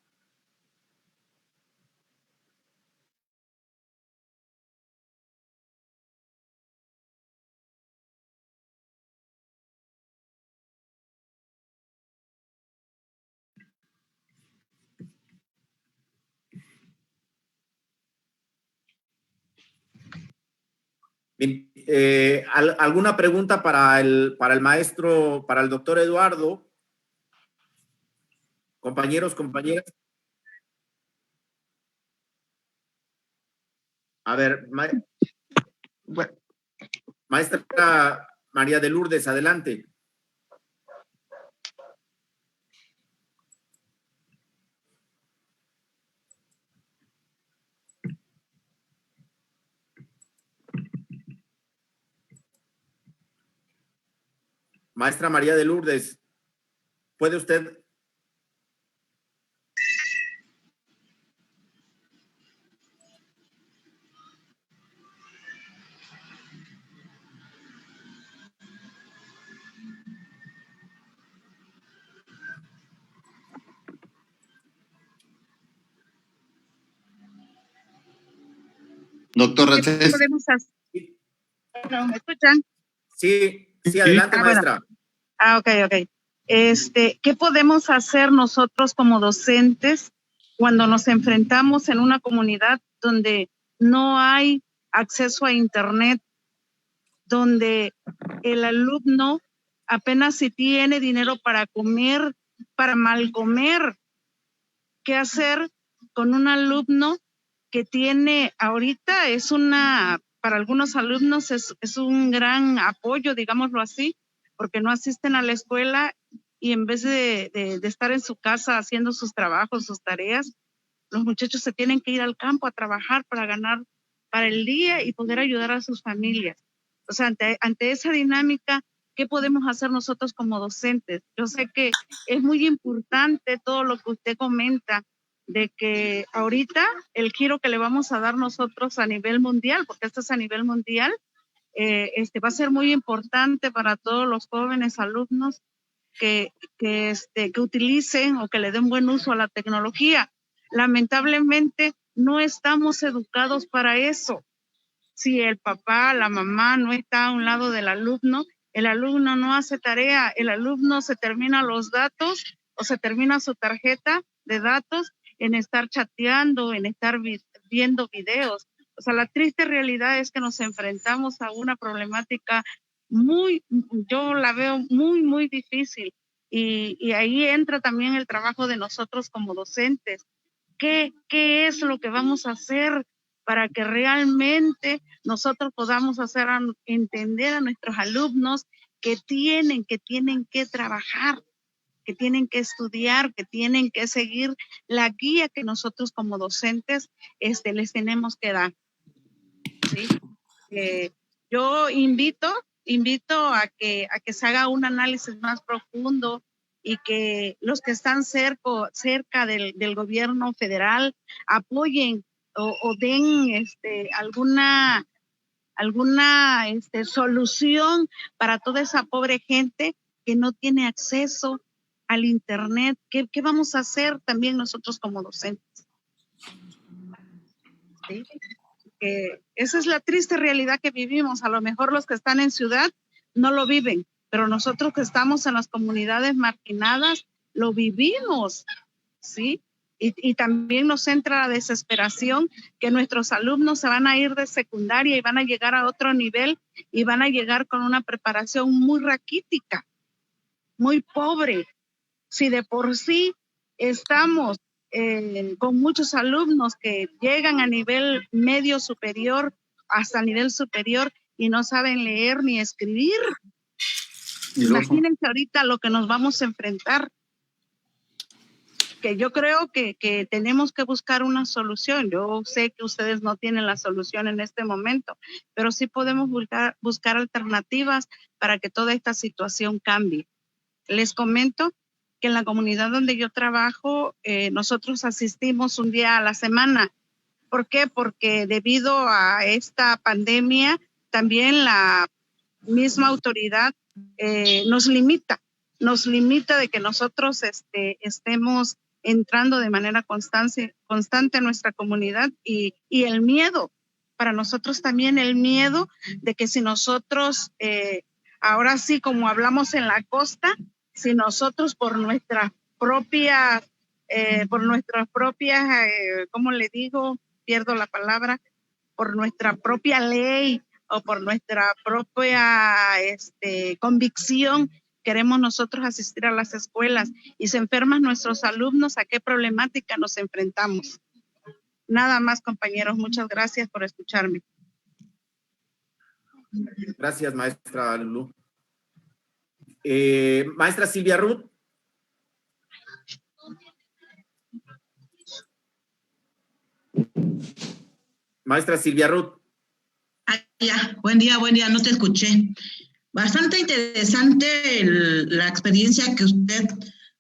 Bien, ¿alguna pregunta para el maestro, para el doctor Eduardo? Compañeros, compañeras. A ver, maestra María de Lourdes, adelante. Maestra María de Lourdes, ¿puede usted? Doctor Ramsés. ¿Qué podemos hacer? ¿Me escuchan? Sí, adelante, maestra. Bueno. Ok. ¿Qué podemos hacer nosotros como docentes cuando nos enfrentamos en una comunidad donde no hay acceso a internet, donde el alumno apenas si tiene dinero para comer, para mal comer? ¿Qué hacer con un alumno que tiene ahorita? Para algunos alumnos es un gran apoyo, digámoslo así, porque no asisten a la escuela y en vez de estar en su casa haciendo sus trabajos, sus tareas, los muchachos se tienen que ir al campo a trabajar para ganar para el día y poder ayudar a sus familias. O sea, ante esa dinámica, ¿qué podemos hacer nosotros como docentes? Yo sé que es muy importante todo lo que usted comenta, de que ahorita el giro que le vamos a dar nosotros a nivel mundial, porque esto es a nivel mundial, va a ser muy importante para todos los jóvenes alumnos que utilicen o que le den buen uso a la tecnología. Lamentablemente no estamos educados para eso. Si el papá, la mamá no está a un lado del alumno, el alumno no hace tarea, el alumno se termina los datos o se termina su tarjeta de datos en estar chateando, en estar viendo videos. O sea, la triste realidad es que nos enfrentamos a una problemática yo la veo muy, muy difícil. Y ahí entra también el trabajo de nosotros como docentes. ¿Qué es lo que vamos a hacer para que realmente nosotros podamos hacer entender a nuestros alumnos que tienen que trabajar, que tienen que estudiar, que tienen que seguir la guía que nosotros como docentes les tenemos que dar? ¿Sí? Yo invito a que se haga un análisis más profundo y que los que están cerca del gobierno federal apoyen o den alguna solución para toda esa pobre gente que no tiene acceso al internet. ¿Qué vamos a hacer también nosotros como docentes? ¿Sí? Que esa es la triste realidad que vivimos. A lo mejor los que están en ciudad no lo viven, pero nosotros que estamos en las comunidades marginadas lo vivimos, ¿sí? Y también nos entra la desesperación que nuestros alumnos se van a ir de secundaria y van a llegar a otro nivel y van a llegar con una preparación muy raquítica, muy pobre. Si de por sí estamos con muchos alumnos que llegan a nivel medio superior hasta nivel superior y no saben leer ni escribir. Imagínense ahorita lo que nos vamos a enfrentar. Que yo creo que tenemos que buscar una solución. Yo sé que ustedes no tienen la solución en este momento, pero sí podemos buscar alternativas para que toda esta situación cambie. Les comento que en la comunidad donde yo trabajo, nosotros asistimos un día a la semana. ¿Por qué? Porque debido a esta pandemia, también la misma autoridad nos limita de que nosotros estemos entrando de manera constante a nuestra comunidad y el miedo, para nosotros también el miedo de que si nosotros, ahora sí como hablamos en la costa, si nosotros por nuestra propia, ¿cómo le digo? Pierdo la palabra, por nuestra propia ley o por nuestra propia convicción, queremos nosotros asistir a las escuelas y se enferman nuestros alumnos, ¿a qué problemática nos enfrentamos? Nada más, compañeros. Muchas gracias por escucharme. Gracias, maestra Lulú. Maestra Silvia Ruth. Maestra Silvia Ruth. Ya, buen día, no te escuché. Bastante interesante la experiencia que usted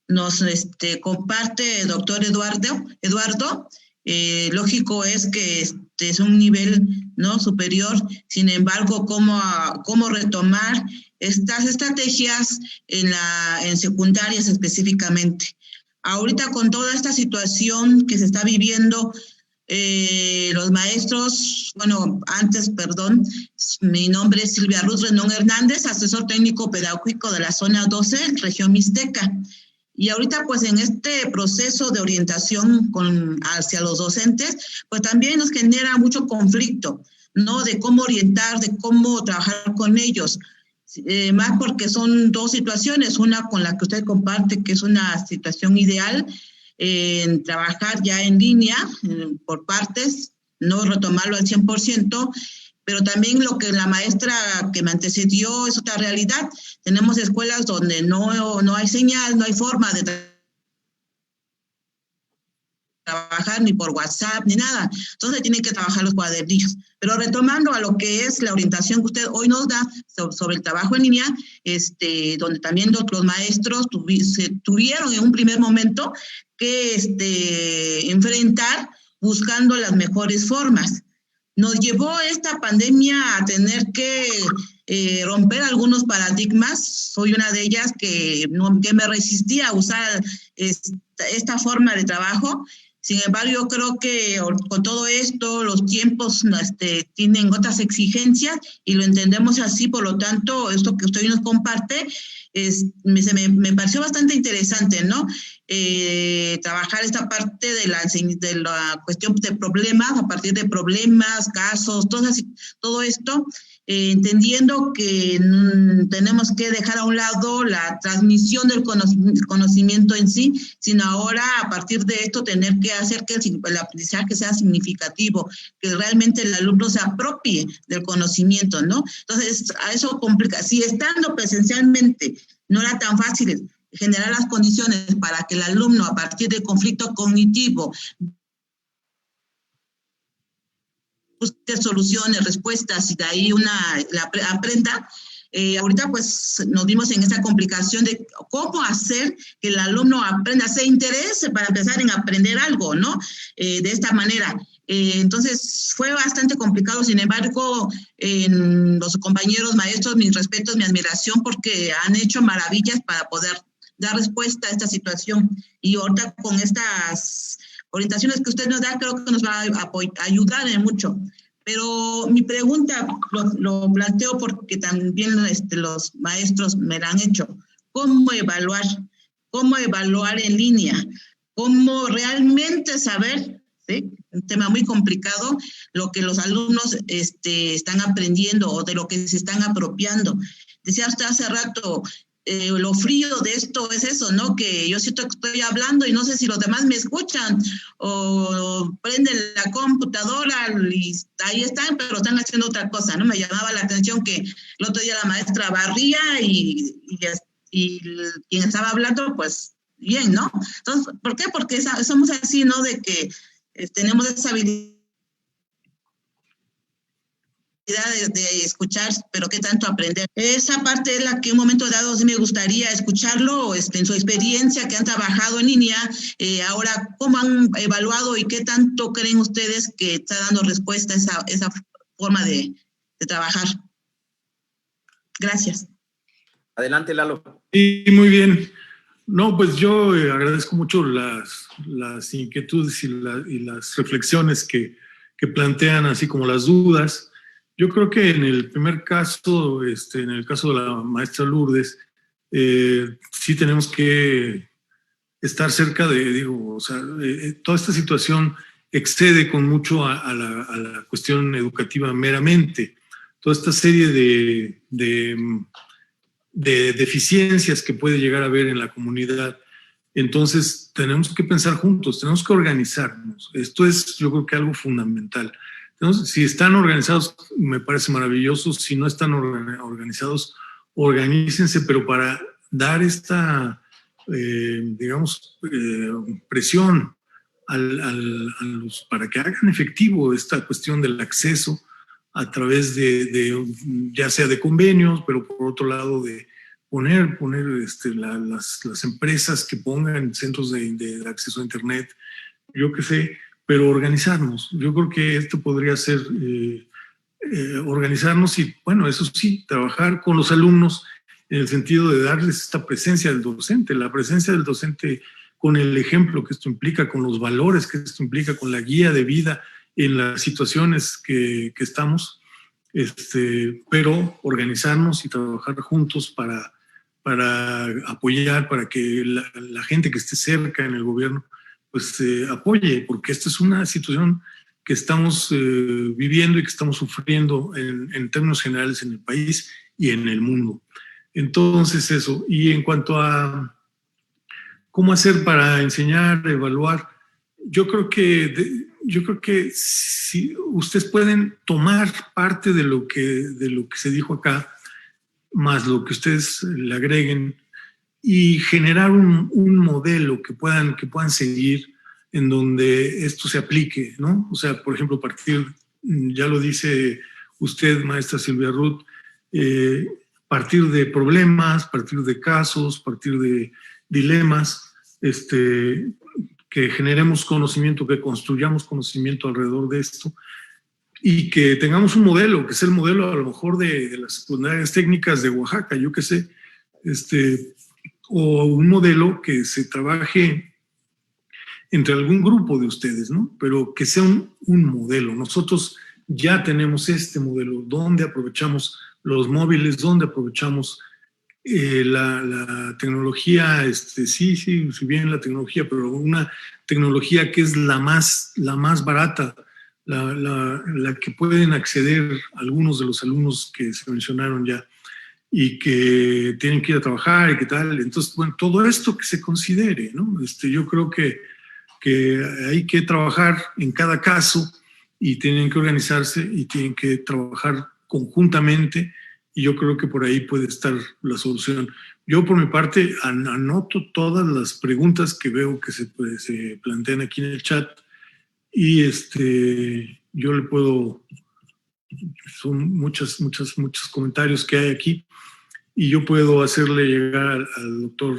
nos comparte, doctor Eduardo. Lógico es que es un nivel no superior, sin embargo, cómo retomar estas estrategias en secundarias específicamente. Ahorita con toda esta situación que se está viviendo, los maestros, mi nombre es Silvia Ruth Renón Hernández, asesor técnico pedagógico de la zona 12, región Mixteca. Y ahorita, pues, en este proceso de orientación hacia los docentes, pues también nos genera mucho conflicto, ¿no? De cómo orientar, de cómo trabajar con ellos. Más porque son dos situaciones, una con la que usted comparte, que es una situación ideal, en trabajar ya en línea, por partes, no retomarlo al 100%, pero también lo que la maestra que me antecedió es otra realidad. Tenemos escuelas donde no hay señal, no hay forma de trabajar ni por WhatsApp ni nada. Entonces tienen que trabajar los cuadernillos. Pero retomando a lo que es la orientación que usted hoy nos da sobre el trabajo en línea, donde también los maestros tuvieron en un primer momento que enfrentar buscando las mejores formas. Nos llevó esta pandemia a tener que romper algunos paradigmas. Soy una de ellas que me resistía a usar esta forma de trabajo. Sin embargo, yo creo que con todo esto, los tiempos tienen otras exigencias y lo entendemos así. Por lo tanto, esto que usted nos comparte me pareció bastante interesante, ¿no? Trabajar esta parte de la cuestión de problemas, a partir de problemas, casos, todo esto, entendiendo que tenemos que dejar a un lado la transmisión del conocimiento en sí, sino ahora a partir de esto tener que hacer que el aprendizaje sea significativo, que realmente el alumno se apropie del conocimiento, ¿no? Entonces, a eso complica. Si estando presencialmente no era tan fácil generar las condiciones para que el alumno, a partir del conflicto cognitivo, busque soluciones, respuestas y de ahí aprenda. Ahorita pues nos vimos en esa complicación de cómo hacer que el alumno aprenda, se interese para empezar en aprender algo, ¿no? De esta manera. Entonces fue bastante complicado, sin embargo, los compañeros maestros, mis respetos, mi admiración, porque han hecho maravillas para poder dar respuesta a esta situación. Y ahorita con estas orientaciones que usted nos da, creo que nos va a ayudar en mucho. Pero mi pregunta lo planteo porque también los maestros me la han hecho. ¿Cómo evaluar? ¿Cómo evaluar en línea? ¿Cómo realmente saber, ¿sí? Un tema muy complicado, lo que los alumnos están aprendiendo o de lo que se están apropiando? Decía usted hace rato, lo frío de esto es eso, ¿no? Que yo siento que estoy hablando y no sé si los demás me escuchan o prenden la computadora y ahí están, pero están haciendo otra cosa, ¿no? Me llamaba la atención que el otro día la maestra barría y quien estaba hablando, pues bien, ¿no? Entonces, ¿por qué? Porque somos así, ¿no? De que tenemos esa habilidad de escuchar, pero qué tanto aprender. Esa parte es la que en un momento dado sí me gustaría escucharlo, en su experiencia que han trabajado en línea, ahora cómo han evaluado y qué tanto creen ustedes que está dando respuesta a esa forma de trabajar. Gracias. Adelante, Lalo. Sí, muy bien. No, pues yo agradezco mucho las inquietudes y las reflexiones que plantean, así como las dudas. Yo creo que en el primer caso, en el caso de la maestra Lourdes, sí tenemos que estar cerca toda esta situación excede con mucho a la cuestión educativa meramente. Toda esta serie de deficiencias que puede llegar a haber en la comunidad. Entonces, tenemos que pensar juntos, tenemos que organizarnos. Esto es, yo creo que algo fundamental. Entonces, si están organizados, me parece maravilloso. Si no están organizados, organícense, pero para dar esta, presión para que hagan efectivo esta cuestión del acceso a través ya sea de convenios, pero por otro lado de poner las empresas que pongan centros de acceso a Internet, yo qué sé, pero organizarnos. Yo creo que esto podría ser organizarnos y, bueno, eso sí, trabajar con los alumnos en el sentido de darles esta presencia del docente, la presencia del docente con el ejemplo que esto implica, con los valores que esto implica, con la guía de vida en las situaciones que estamos, pero organizarnos y trabajar juntos para apoyar, para que la gente que esté cerca en el gobierno pues apoye, porque esta es una situación que estamos viviendo y que estamos sufriendo en términos generales en el país y en el mundo. Entonces eso, y en cuanto a cómo hacer para enseñar, evaluar, yo creo que si ustedes pueden tomar parte de lo que se dijo acá, más lo que ustedes le agreguen, y generar un modelo que puedan seguir en donde esto se aplique, ¿no? O sea, por ejemplo, ya lo dice usted, maestra Silvia Ruth, partir de problemas, partir de casos, partir de dilemas, que generemos conocimiento, que construyamos conocimiento alrededor de esto, y que tengamos un modelo, que es el modelo a lo mejor de las secundarias técnicas de Oaxaca, yo qué sé, o un modelo que se trabaje entre algún grupo de ustedes, ¿no? Pero que sea un modelo. Nosotros ya tenemos este modelo, donde aprovechamos los móviles, donde aprovechamos la tecnología, sí, si bien la tecnología, pero una tecnología que es la más barata, la que pueden acceder algunos de los alumnos que se mencionaron ya y que tienen que ir a trabajar y qué tal. Entonces, bueno, todo esto que se considere, ¿no? Yo creo que hay que trabajar en cada caso y tienen que organizarse y tienen que trabajar conjuntamente, y yo creo que por ahí puede estar la solución. Yo por mi parte anoto todas las preguntas que veo que se plantean aquí en el chat, y yo le puedo, son muchos comentarios que hay aquí, y yo puedo hacerle llegar al doctor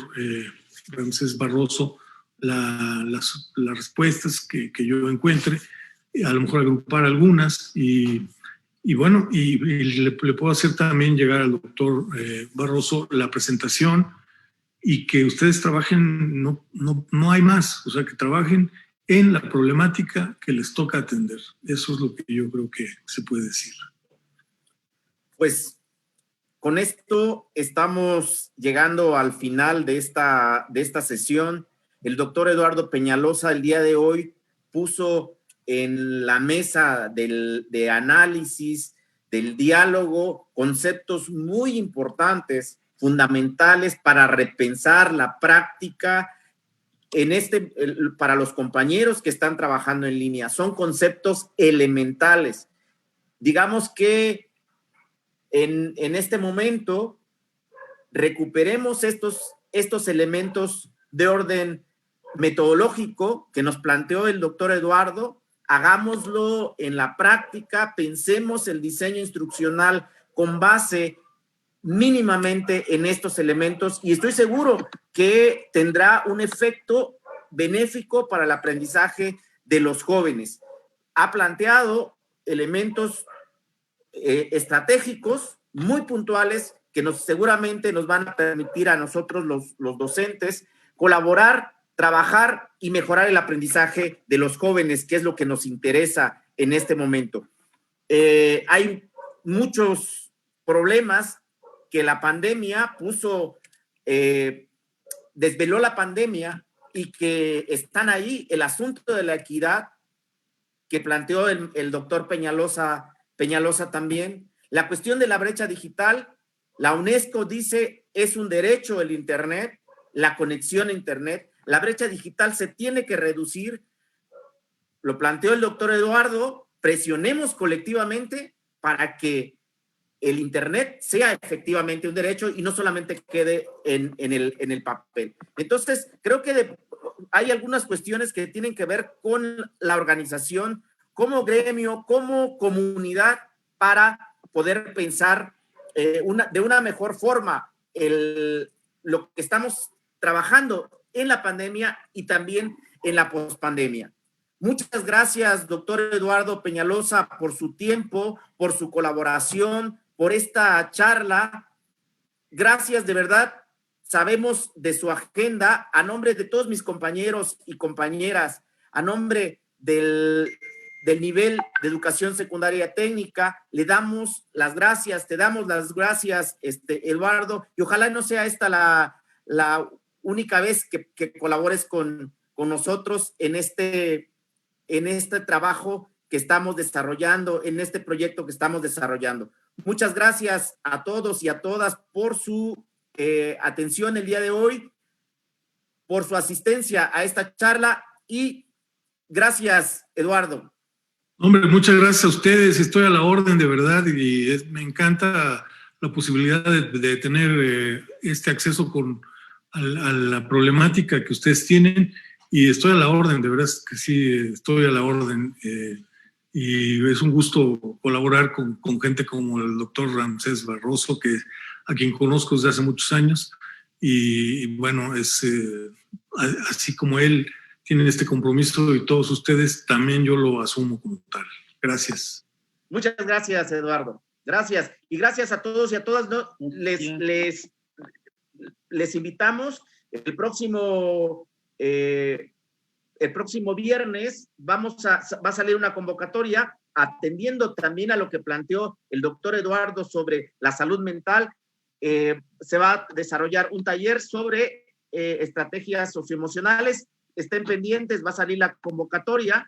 Ramsés Barroso las respuestas que yo encuentre, a lo mejor agrupar algunas, y bueno, y le puedo hacer también llegar al doctor Barroso la presentación, y que ustedes trabajen, no hay más, o sea, que trabajen en la problemática que les toca atender. Eso es lo que yo creo que se puede decir. Pues con esto estamos llegando al final de esta sesión. El doctor Eduardo Peñalosa el día de hoy puso en la mesa de análisis, del diálogo, conceptos muy importantes, fundamentales para repensar la práctica para los compañeros que están trabajando en línea. Son conceptos elementales. Digamos que en este momento recuperemos estos elementos de orden metodológico que nos planteó el doctor Eduardo, hagámoslo en la práctica, pensemos el diseño instruccional con base mínimamente en estos elementos, y estoy seguro que tendrá un efecto benéfico para el aprendizaje de los jóvenes. Ha planteado elementos estratégicos muy puntuales que seguramente nos van a permitir a nosotros los docentes colaborar, trabajar y mejorar el aprendizaje de los jóvenes, que es lo que nos interesa en este momento. Hay muchos problemas que la pandemia desveló la pandemia, y que están ahí. El asunto de la equidad que planteó el doctor Peñalosa también, la cuestión de la brecha digital. La UNESCO dice es un derecho el Internet, la conexión a Internet. La brecha digital se tiene que reducir. Lo planteó el doctor Eduardo. Presionemos colectivamente para que el Internet sea efectivamente un derecho y no solamente quede en el papel. Entonces, creo que hay algunas cuestiones que tienen que ver con la organización como gremio, como comunidad, para poder pensar de una mejor forma lo que estamos trabajando en la pandemia y también en la pospandemia. Muchas gracias, doctor Eduardo Peñalosa, por su tiempo, por su colaboración, por esta charla. Gracias, de verdad. Sabemos de su agenda. A nombre de todos mis compañeros y compañeras, a nombre del nivel de educación secundaria técnica, le damos las gracias, te damos las gracias, Eduardo, y ojalá no sea esta la única vez que colabores con nosotros en este trabajo que estamos desarrollando, en este proyecto que estamos desarrollando. Muchas gracias a todos y a todas por su atención el día de hoy, por su asistencia a esta charla, y gracias, Eduardo. Hombre, muchas gracias a ustedes. Estoy a la orden, de verdad, y me encanta la posibilidad de tener este acceso a la problemática que ustedes tienen, y estoy a la orden, de verdad que sí, estoy a la orden. Y es un gusto colaborar con gente como el doctor Ramsés Barroso, a quien conozco desde hace muchos años, y bueno, así como él tienen este compromiso, y todos ustedes también, yo lo asumo como tal. Gracias. Muchas gracias, Eduardo. Gracias. Y gracias a todos y a todas, ¿no? Les invitamos el próximo viernes va a salir una convocatoria atendiendo también a lo que planteó el doctor Eduardo sobre la salud mental. Se va a desarrollar un taller sobre estrategias socioemocionales. Estén pendientes, va a salir la convocatoria.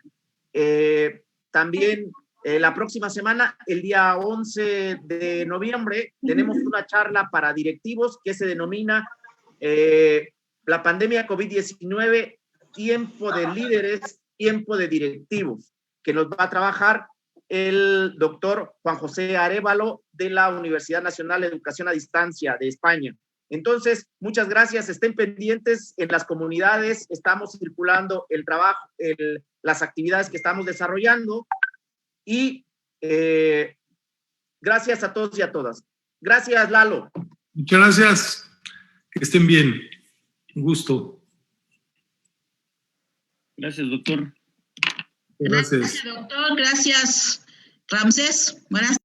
También la próxima semana, el día 11 de noviembre, tenemos una charla para directivos que se denomina la pandemia COVID-19, tiempo de líderes, tiempo de directivos, que nos va a trabajar el doctor Juan José Arévalo de la Universidad Nacional de Educación a Distancia de España. Entonces, muchas gracias, estén pendientes en las comunidades, estamos circulando el trabajo, las actividades que estamos desarrollando y gracias a todos y a todas. Gracias, Lalo. Muchas gracias, que estén bien. Un gusto. Gracias, doctor. Gracias. Gracias, doctor. Gracias, Ramsés. Buenas